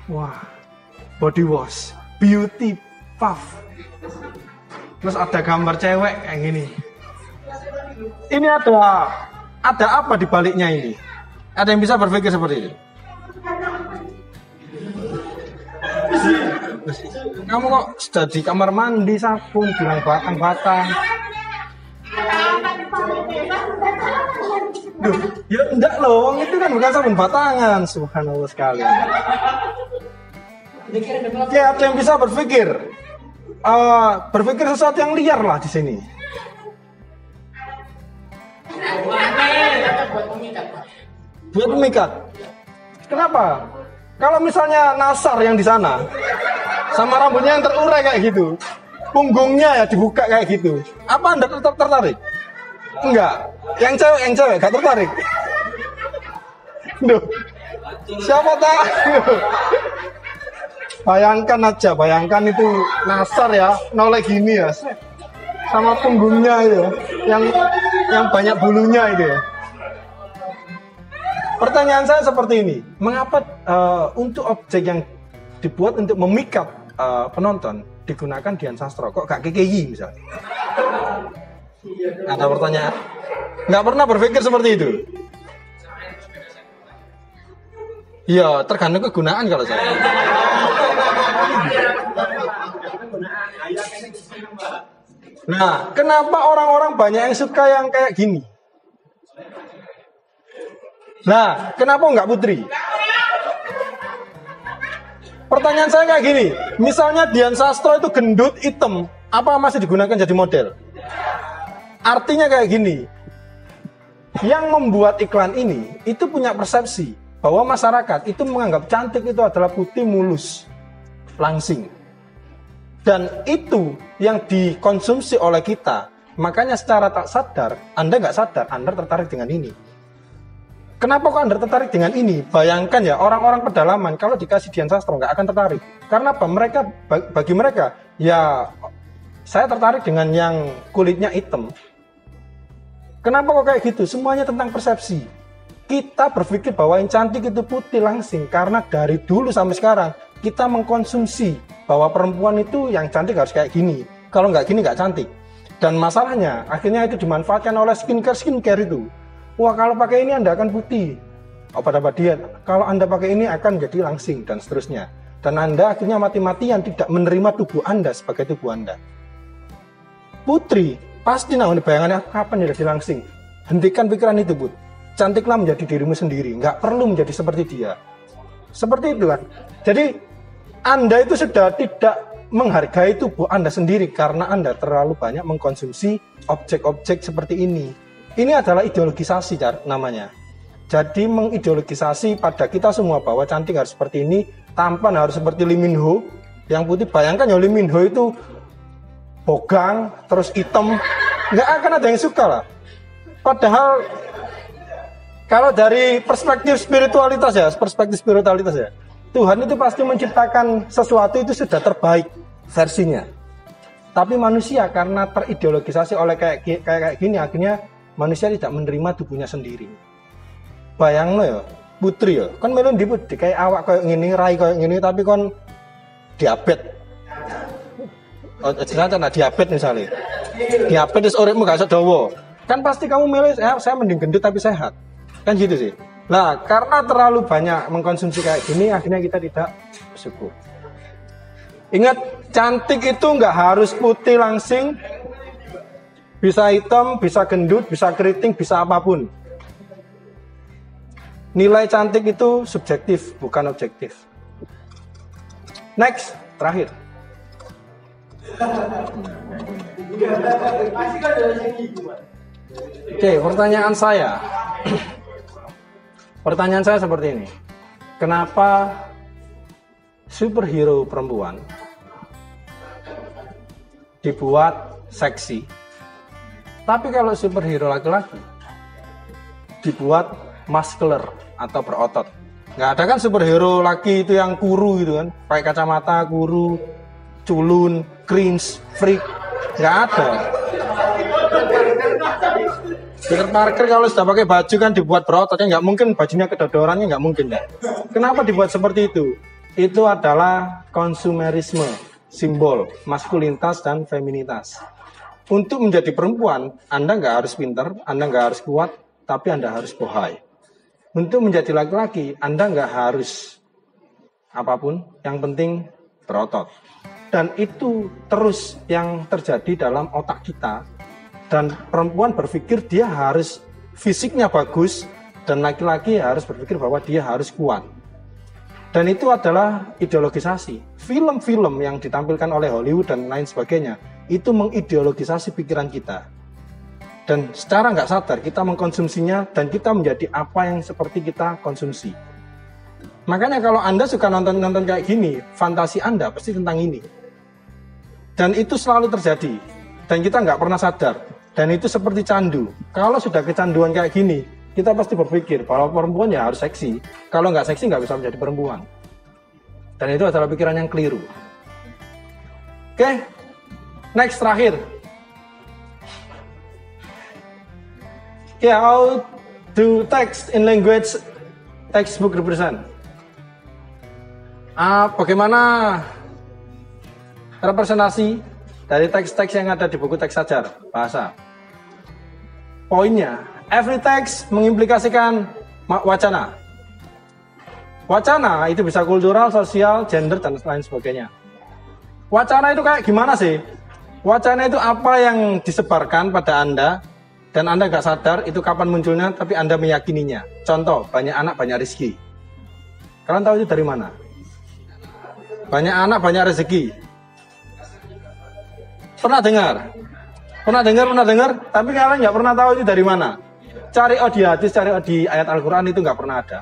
Wah, body wash, beauty puff. Terus ada gambar cewek kayak gini. Ini ada apa di baliknya ini? Ada yang bisa berpikir seperti itu? Kamu kok sudah di kamar mandi sabun bilang batang-batang? Duh, ya enggak loh, itu kan bukan sabun batangan. Subhanallah sekali. Ya, ada yang bisa berpikir sesuatu yang liar lah di sini. Buat pemikat. Kenapa? Kalau misalnya Nasar yang di sana, sama rambutnya yang terurai kayak gitu, punggungnya ya dibuka kayak gitu, apa Anda tertarik? Enggak. Yang cewek gak tertarik. Duh. Siapa tahu? Bayangkan itu Nasar ya, noleh gini ya, sama punggungnya itu, yang banyak bulunya itu ya. Pertanyaan saya seperti ini, mengapa untuk objek yang dibuat untuk memikat penonton digunakan Dian Sastro, kok gak KKI misalnya? Ada pertanyaan? Nggak pernah berpikir seperti itu? Ya, tergantung kegunaan kalau saya. Nah, kenapa orang-orang banyak yang suka yang kayak gini? Nah, kenapa nggak Putri? Pertanyaan saya kayak gini, misalnya Dian Sastro itu gendut, hitam, apa masih digunakan jadi model? Artinya kayak gini, yang membuat iklan ini itu punya persepsi bahwa masyarakat itu menganggap cantik itu adalah putih, mulus, langsing. Dan itu yang dikonsumsi oleh kita. Makanya secara tak sadar, Anda nggak sadar, Anda tertarik dengan ini. Kenapa kok Anda tertarik dengan ini? Bayangkan ya, orang-orang pedalaman kalau dikasih Dian Sastro nggak akan tertarik. Karena apa? Bagi mereka, ya saya tertarik dengan yang kulitnya hitam. Kenapa kok kayak gitu? Semuanya tentang persepsi. Kita berpikir bahwa yang cantik itu putih langsing karena dari dulu sampai sekarang kita mengkonsumsi bahwa perempuan itu yang cantik harus kayak gini. Kalau nggak gini nggak cantik. Dan masalahnya akhirnya itu dimanfaatkan oleh skincare itu. Wah, kalau pakai ini Anda akan putih. Obat-obat diet. Kalau Anda pakai ini akan jadi langsing dan seterusnya. Dan Anda akhirnya mati-matian tidak menerima tubuh Anda sebagai tubuh Anda. Putri pasti bayangannya kapan jadi langsing. Hentikan pikiran itu, Bud. Cantiklah menjadi dirimu sendiri, nggak perlu menjadi seperti dia. Seperti itu kan. Jadi Anda itu sudah tidak menghargai tubuh Anda sendiri karena Anda terlalu banyak mengkonsumsi objek-objek seperti ini. Ini adalah ideologisasi namanya. Jadi mengideologisasi pada kita semua bahwa cantik harus seperti ini, tampan harus seperti Lee Min Ho. Yang putih, bayangkan ya Lee Min Ho itu bogang, terus hitam, nggak akan ada yang suka lah. Padahal kalau dari perspektif spiritualitas ya, Tuhan itu pasti menciptakan sesuatu itu sudah terbaik versinya. Tapi manusia karena terideologisasi oleh kayak gini, akhirnya manusia tidak menerima tubuhnya sendiri. Bayangno ya, putri ya, kan melon di kayak awak kayak gini, rai kayak gini, tapi kon diabetes. Diabetes misalnya. Diabetes uripmu gak sedawa. Kan pasti kamu milih saya mending gendut tapi sehat. Kan gitu sih. Nah, karena terlalu banyak mengkonsumsi kayak gini, akhirnya kita tidak bersyukur. Ingat, cantik itu nggak harus putih langsing, bisa hitam, bisa gendut, bisa keriting, bisa apapun. Nilai cantik itu subjektif, bukan objektif. Next, terakhir. Oke, pertanyaan saya. Pertanyaan saya seperti ini. Kenapa superhero perempuan dibuat seksi, tapi kalau superhero laki-laki dibuat muscular atau berotot? Nggak ada kan superhero laki itu yang kuru gitu kan, pakai kacamata, kuru, culun, cringe, freak. Nggak ada. Peter Parker kalau sudah pakai baju kan dibuat berototnya, nggak mungkin bajunya kedodorannya, nggak mungkin ya. Kenapa dibuat seperti itu? Itu adalah konsumerisme, simbol maskulinitas dan feminitas. Untuk menjadi perempuan, Anda nggak harus pintar, Anda nggak harus kuat, tapi Anda harus bohai. Untuk menjadi laki-laki, Anda nggak harus apapun, yang penting berotot. Dan itu terus yang terjadi dalam otak kita. Dan perempuan berpikir dia harus fisiknya bagus, dan laki-laki harus berpikir bahwa dia harus kuat. Dan itu adalah ideologisasi. Film-film yang ditampilkan oleh Hollywood dan lain sebagainya, itu mengideologisasi pikiran kita. Dan secara nggak sadar kita mengkonsumsinya, dan kita menjadi apa yang seperti kita konsumsi. Makanya kalau Anda suka nonton kayak gini, fantasi Anda pasti tentang ini. Dan itu selalu terjadi. Dan kita nggak pernah sadar. Dan itu seperti candu. Kalau sudah kecanduan kayak gini, kita pasti berpikir bahwa perempuan ya harus seksi. Kalau nggak seksi nggak bisa menjadi perempuan. Dan itu adalah pikiran yang keliru. Oke, next, terakhir. Oke, how do text in language textbook represent? Bagaimana representasi dari teks-teks yang ada di buku teks ajar bahasa? Poinnya, every text mengimplikasikan wacana. Wacana itu bisa kultural, sosial, gender, dan lain sebagainya. Wacana itu kayak gimana sih? Wacana itu apa yang disebarkan pada Anda, dan Anda nggak sadar itu kapan munculnya, tapi Anda meyakininya. Contoh, banyak anak, banyak rezeki. Kalian tahu itu dari mana? Banyak anak, banyak rezeki. Pernah dengar, tapi kalian nggak pernah tahu itu dari mana. Cari di hadis, cari di ayat Al-Quran, itu nggak pernah ada.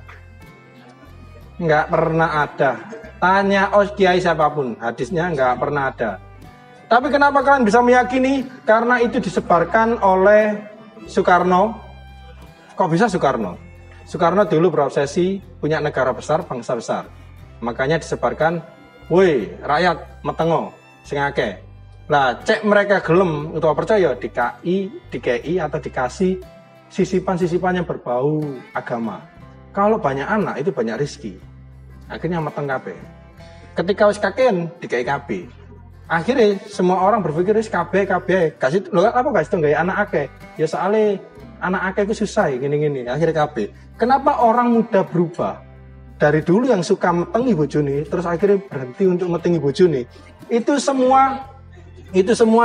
Nggak pernah ada. Tanya kiai siapapun, hadisnya nggak pernah ada. Tapi kenapa kalian bisa meyakini? Karena itu disebarkan oleh Soekarno. Kok bisa Soekarno? Soekarno dulu berobsesi punya negara besar, bangsa besar. Makanya disebarkan, woi rakyat metengo, sing akeh. Lah, cek mereka gelem atau percaya dikei atau dikasih sisipan-sisipan yang berbau agama. Kalau banyak anak itu banyak rezeki. Akhirnya meteng kabeh. Ketika wis kakean dikai KB. Akhirnya semua orang berpikir wis KB. Kasih lho apa guys itu gawe anak akeh? Ya soalnya anak akeh itu susah gini-gini. Akhirnya KB. Kenapa orang muda berubah? Dari dulu yang suka metengi bojone terus akhirnya berhenti untuk metengi bojone. Itu semua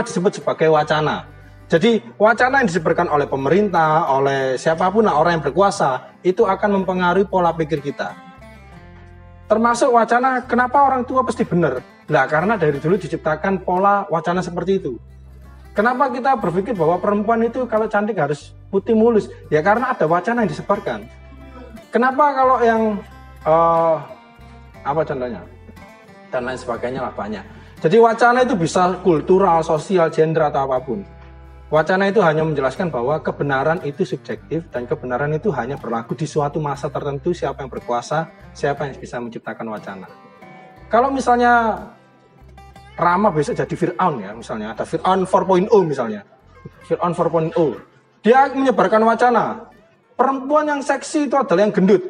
disebut sebagai wacana. Jadi wacana yang disebarkan oleh pemerintah, oleh siapapun orang yang berkuasa, itu akan mempengaruhi pola pikir kita. Termasuk wacana, kenapa orang tua pasti benar? Nah, karena dari dulu diciptakan pola wacana seperti itu. Kenapa kita berpikir bahwa perempuan itu kalau cantik harus putih mulus? Ya karena ada wacana yang disebarkan. Kenapa kalau yang apa contohnya? Dan lain sebagainya lah banyak. Jadi wacana itu bisa kultural, sosial, gender atau apapun. Wacana itu hanya menjelaskan bahwa kebenaran itu subjektif dan kebenaran itu hanya berlaku di suatu masa tertentu, siapa yang berkuasa, siapa yang bisa menciptakan wacana. Kalau misalnya Rama besok jadi Fir'aun ya, misalnya ada Fir'aun 4.0 misalnya. Fir'aun 4.0. Dia menyebarkan wacana. Perempuan yang seksi itu adalah yang gendut.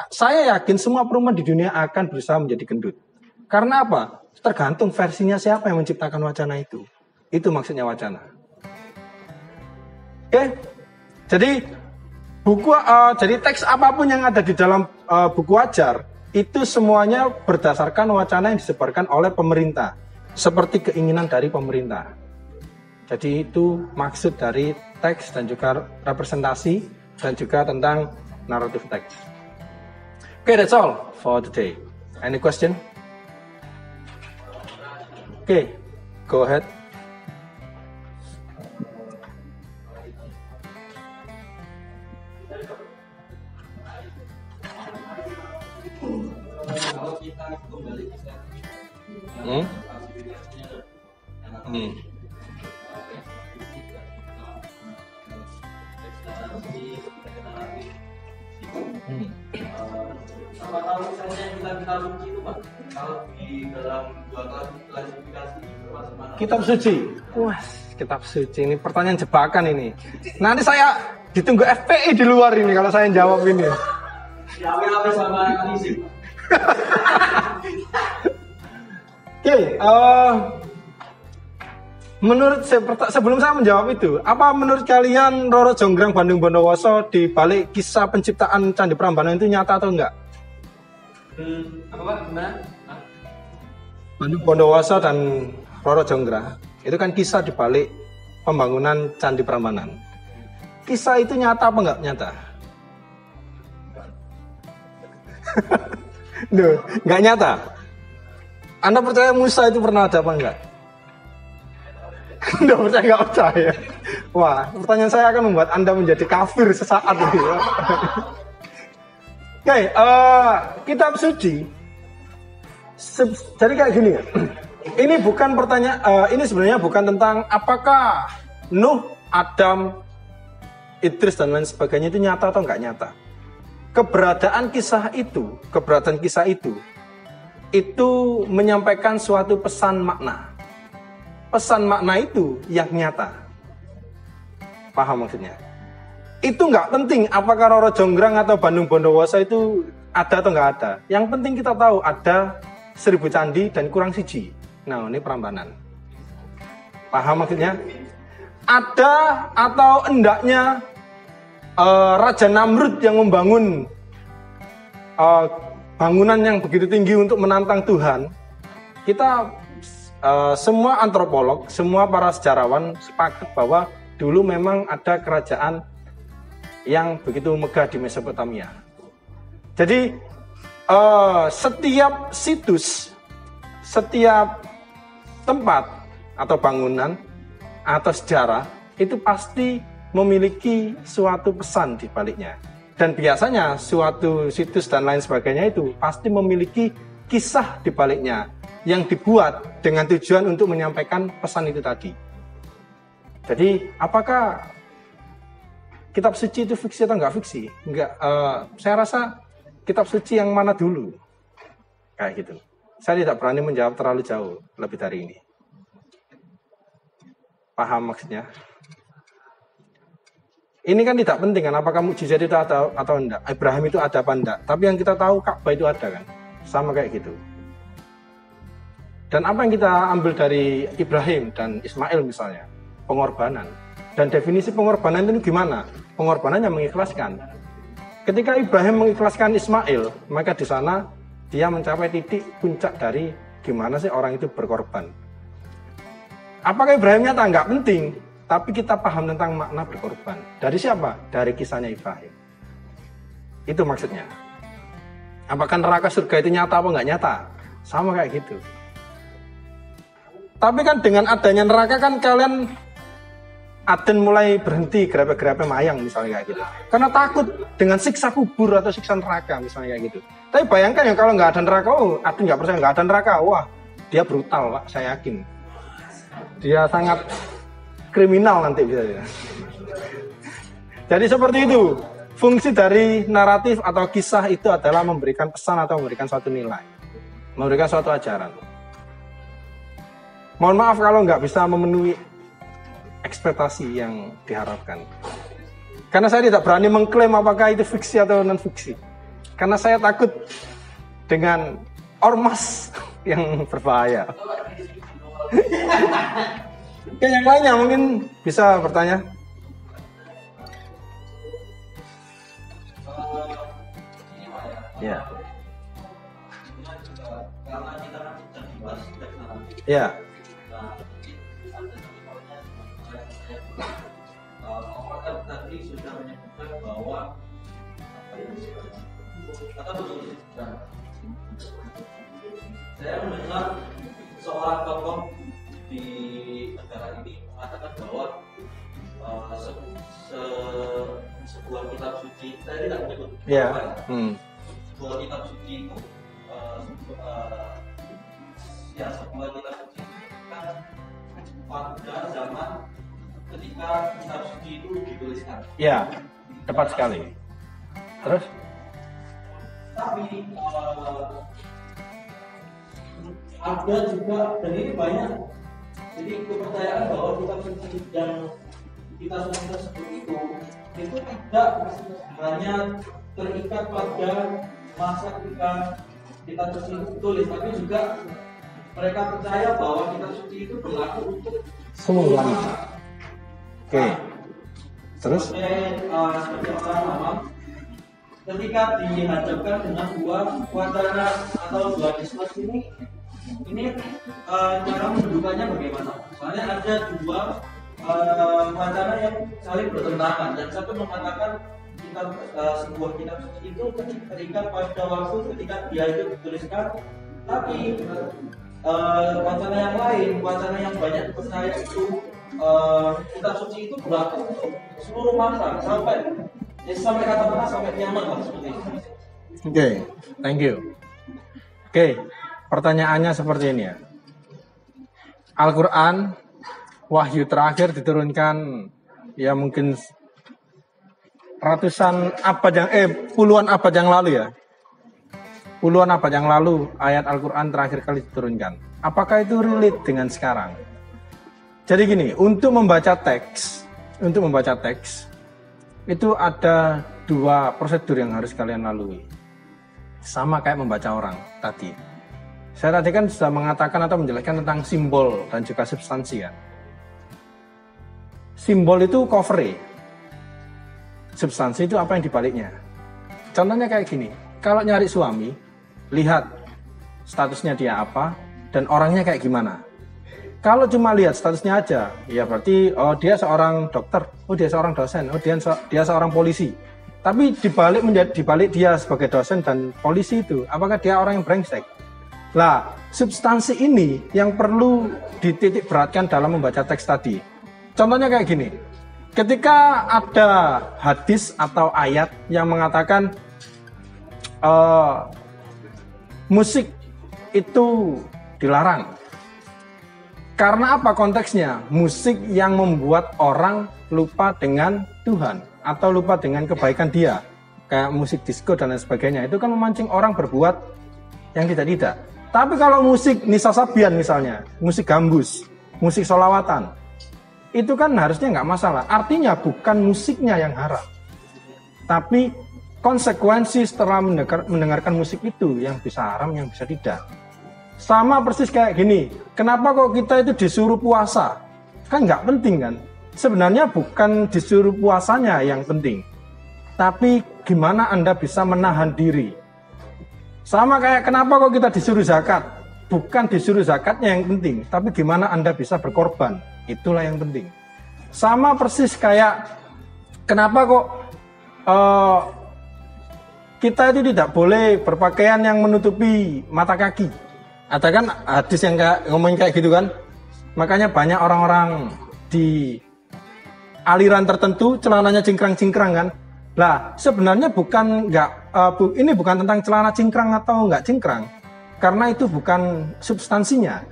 Saya yakin semua perempuan di dunia akan berusaha menjadi gendut. Karena apa? Tergantung versinya siapa yang menciptakan wacana itu. Itu maksudnya wacana. Oke, jadi jadi teks apapun yang ada di dalam buku ajar itu semuanya berdasarkan wacana yang disebarkan oleh pemerintah, seperti keinginan dari pemerintah. Jadi itu maksud dari teks dan juga representasi dan juga tentang narrative text. Okay, that's all for today. Any question? Okay, go ahead. Kalau kita kembali ke kalau misalnya kita suci itu Pak, kalau di dalam dua klasifikasi itu masuk mana? Kitab suci. Wah, kitab suci ini pertanyaan jebakan ini. Nanti saya ditunggu FPI di luar ini kalau saya jawab ini. Diambil sama isi. Oke, menurut sebelum saya menjawab itu, apa menurut kalian Roro Jonggrang Bandung Bondowoso di balik kisah penciptaan Candi Prambanan itu nyata atau enggak? Apa Pak? Gimana? Bandung Bondowoso dan Roro Jonggrang itu kan kisah di balik pembangunan Candi Prambanan. Kisah itu nyata apa enggak nyata? Duh, enggak nyata. Anda percaya Musa itu pernah ada apa enggak? Anda percaya enggak percaya? Wah, pertanyaan saya akan membuat Anda menjadi kafir sesaat ini. Oke, kitab suci. Jadi kayak gini ya. Ini bukan pertanyaan, ini sebenarnya bukan tentang apakah Nuh, Adam, Idris dan lain sebagainya itu nyata atau enggak nyata. Keberadaan kisah itu menyampaikan suatu pesan makna. Pesan makna itu yang nyata. Paham maksudnya? Itu nggak penting apakah Roro Jonggrang atau Bandung Bondowoso itu ada atau nggak ada. Yang penting kita tahu ada 1000 candi dan kurang siji. Nah, ini Prambanan. Paham maksudnya? Ada atau endaknya Raja Namrud yang membangun bangunan yang begitu tinggi untuk menantang Tuhan. Kita semua antropolog, semua para sejarawan sepakat bahwa dulu memang ada kerajaan yang begitu megah di Mesopotamia. Jadi setiap situs, setiap tempat atau bangunan atau sejarah itu pasti memiliki suatu pesan di baliknya. Dan biasanya suatu situs dan lain sebagainya itu pasti memiliki kisah di baliknya yang dibuat dengan tujuan untuk menyampaikan pesan itu tadi. Jadi apakah kitab suci itu fiksi atau enggak fiksi? Enggak, saya rasa kitab suci yang mana dulu? Kayak gitu. Saya tidak berani menjawab terlalu jauh lebih dari ini. Paham maksudnya? Ini kan tidak penting kan apakah mukjizat itu ada atau enggak. Abraham itu ada apa enggak. Tapi yang kita tahu Ka'bah itu ada kan. Sama kayak gitu. Dan apa yang kita ambil dari Ibrahim dan Ismail misalnya? Pengorbanan. Dan definisi pengorbanan itu gimana? Pengorbanan yang mengikhlaskan. Ketika Ibrahim mengikhlaskan Ismail, maka di sana dia mencapai titik puncak dari gimana sih orang itu berkorban. Apakah Ibrahim nyata? Nggak penting. Tapi kita paham tentang makna berkorban. Dari siapa? Dari kisahnya Ibrahim. Itu maksudnya. Apakah neraka surga itu nyata apa nggak nyata? Sama kayak gitu. Tapi kan dengan adanya neraka kan kalian Aden mulai berhenti grepe-grepe mayang misalnya kayak gitu. Karena takut dengan siksa kubur atau siksa neraka misalnya kayak gitu. Tapi bayangkan ya kalau nggak ada neraka, oh Aden nggak percaya nggak ada neraka, wah dia brutal Pak, saya yakin. Dia sangat kriminal nanti bisa ya. Jadi seperti itu. Fungsi dari naratif atau kisah itu adalah memberikan pesan atau memberikan suatu nilai, memberikan suatu ajaran. Mohon maaf kalau nggak bisa memenuhi ekspektasi yang diharapkan. Karena saya tidak berani mengklaim apakah itu fiksi atau non fiksi. Karena saya takut dengan ormas yang berbahaya. Oke, yang lainnya mungkin bisa bertanya. Ya. Ya. Tadi sudah menyebutkan bahwa saya mendengar seorang tokoh di negara ini mengatakan bahwa sebuah kitab suci, saya tidak menyebut sebuah kitab suci itu sebuah kitab suci kan pada zaman ketika kitab suci itu dituliskan. Ya, tepat sekali. Terus? Tapi ada juga, dan ini banyak, jadi kepercayaan bahwa kitab suci yang kita suci tersebut itu tidak hanya terikat pada masa ketika kitab suci itu ditulis, tapi juga mereka percaya bahwa kitab suci itu berlaku untuk semua. Oke. Terus? Sebagai orang awam, ketika dihadapkan dengan dua wacana atau dua diskurs ini cara menunjukkannya bagaimana? Soalnya ada dua wacana yang saling bertentangan, dan satu mengatakan sebuah kitab suci itu terikat pada waktu ketika dia itu dituliskan, tapi wacana yang lain, wacana yang banyak dipercaya itu kitab suci itu berlaku untuk seluruh masa sampai katakanlah sampai kiamat lah, seperti itu. Oke, thank you. Oke, pertanyaannya seperti ini ya. Al-Quran wahyu terakhir diturunkan ya mungkin puluhan abad yang lalu ya. Puluhan abad yang lalu ayat Al-Quran terakhir kali diturunkan. Apakah itu relate dengan sekarang? Jadi gini, untuk membaca teks itu ada dua prosedur yang harus kalian lalui. Sama kayak membaca orang tadi. Saya tadi kan sudah mengatakan atau menjelaskan tentang simbol dan juga substansi ya. Simbol itu cover. Substansi itu apa yang dibaliknya. Contohnya kayak gini, kalau nyari suami, lihat statusnya dia apa dan orangnya kayak gimana. Kalau cuma lihat statusnya aja, ya berarti oh dia seorang dokter, oh dia seorang dosen, oh dia seorang polisi. Tapi dibalik dia sebagai dosen dan polisi itu, apakah dia orang yang brengsek? Lah, substansi ini yang perlu dititik beratkan dalam membaca teks tadi. Contohnya kayak gini, ketika ada hadis atau ayat yang mengatakan musik itu dilarang. Karena apa konteksnya? Musik yang membuat orang lupa dengan Tuhan atau lupa dengan kebaikan dia. Kayak musik disco dan lain sebagainya. Itu kan memancing orang berbuat yang tidak-tidak. Tapi kalau musik Nisa Sabian misalnya, musik gambus, musik solawatan, itu kan harusnya nggak masalah. Artinya bukan musiknya yang haram. Tapi konsekuensi setelah mendengarkan musik itu yang bisa haram, yang bisa tidak. Sama persis kayak gini, kenapa kok kita itu disuruh puasa? Kan nggak penting kan? Sebenarnya bukan disuruh puasanya yang penting, tapi gimana Anda bisa menahan diri. Sama kayak kenapa kok kita disuruh zakat? Bukan disuruh zakatnya yang penting, tapi gimana Anda bisa berkorban. Itulah yang penting. Sama persis kayak kenapa kok kita itu tidak boleh berpakaian yang menutupi mata kaki. Ada kan hadis yang kayak ngomongin kayak gitu kan. Makanya banyak orang-orang di aliran tertentu celananya cingkrang-cingkrang kan. Lah sebenarnya bukan ini bukan tentang celana cingkrang atau nggak cingkrang, karena itu bukan substansinya,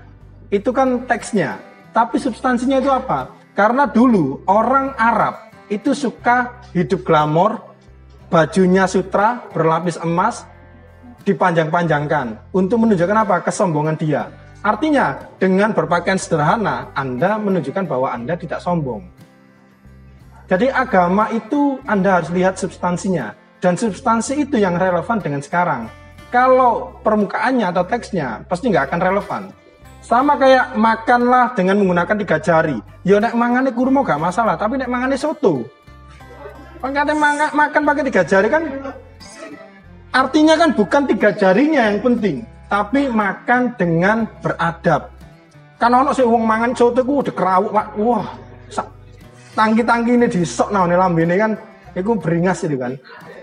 itu kan teksnya. Tapi substansinya itu apa? Karena dulu orang Arab itu suka hidup glamor, bajunya sutra berlapis emas, dipanjang-panjangkan untuk menunjukkan apa? Kesombongan dia. Artinya dengan berpakaian sederhana Anda menunjukkan bahwa Anda tidak sombong. Jadi agama itu Anda harus lihat substansinya, dan substansi itu yang relevan dengan sekarang. Kalau permukaannya atau teksnya pasti nggak akan relevan. Sama kayak makanlah dengan menggunakan 3 jari. Ya nek mangane kurma gak masalah, tapi nek mangane soto, pangkatnya makan pakai 3 jari kan artinya kan bukan 3 jarinya yang penting, tapi makan dengan beradab. Kan ono sing wong mangan soto ku udah kerawuk, wah, tangki-tangki ini disok nah lambene kan iku beringas itu kan.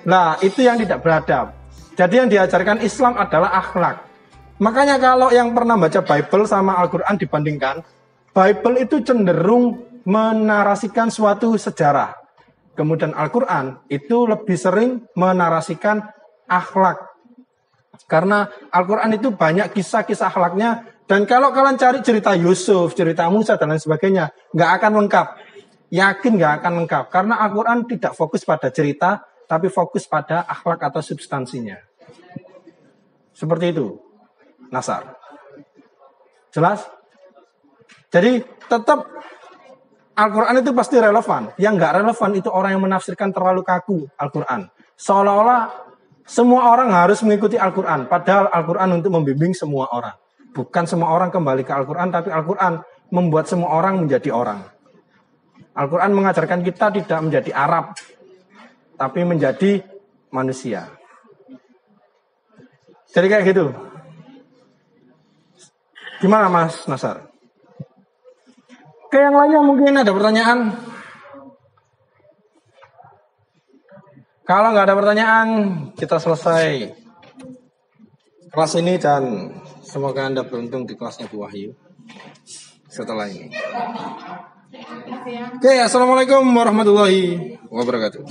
Nah, itu yang tidak beradab. Jadi yang diajarkan Islam adalah akhlak. Makanya kalau yang pernah baca Bible sama Al-Qur'an dibandingkan, Bible itu cenderung menarasikan suatu sejarah. Kemudian Al-Qur'an itu lebih sering menarasikan akhlak. Karena Al-Qur'an itu banyak kisah-kisah akhlaknya, dan kalau kalian cari cerita Yusuf, cerita Musa dan lain sebagainya, nggak akan lengkap. Yakin nggak akan lengkap, karena Al-Qur'an tidak fokus pada cerita, tapi fokus pada akhlak atau substansinya. Seperti itu, Nasar. Jelas? Jadi tetap Al-Qur'an itu pasti relevan. Yang nggak relevan itu orang yang menafsirkan terlalu kaku Al-Qur'an. Seolah-olah semua orang harus mengikuti Al-Qur'an, padahal Al-Qur'an untuk membimbing semua orang. Bukan semua orang kembali ke Al-Qur'an, tapi Al-Qur'an membuat semua orang menjadi orang. Al-Qur'an mengajarkan kita tidak menjadi Arab, tapi menjadi manusia. Jadi kayak gitu. Gimana Mas Nasar? Oke, yang lainnya mungkin ada pertanyaan? Kalau nggak ada pertanyaan, kita selesai kelas ini, dan semoga Anda beruntung di kelasnya Bu Wahyu setelah ini. Oke, assalamualaikum warahmatullahi wabarakatuh.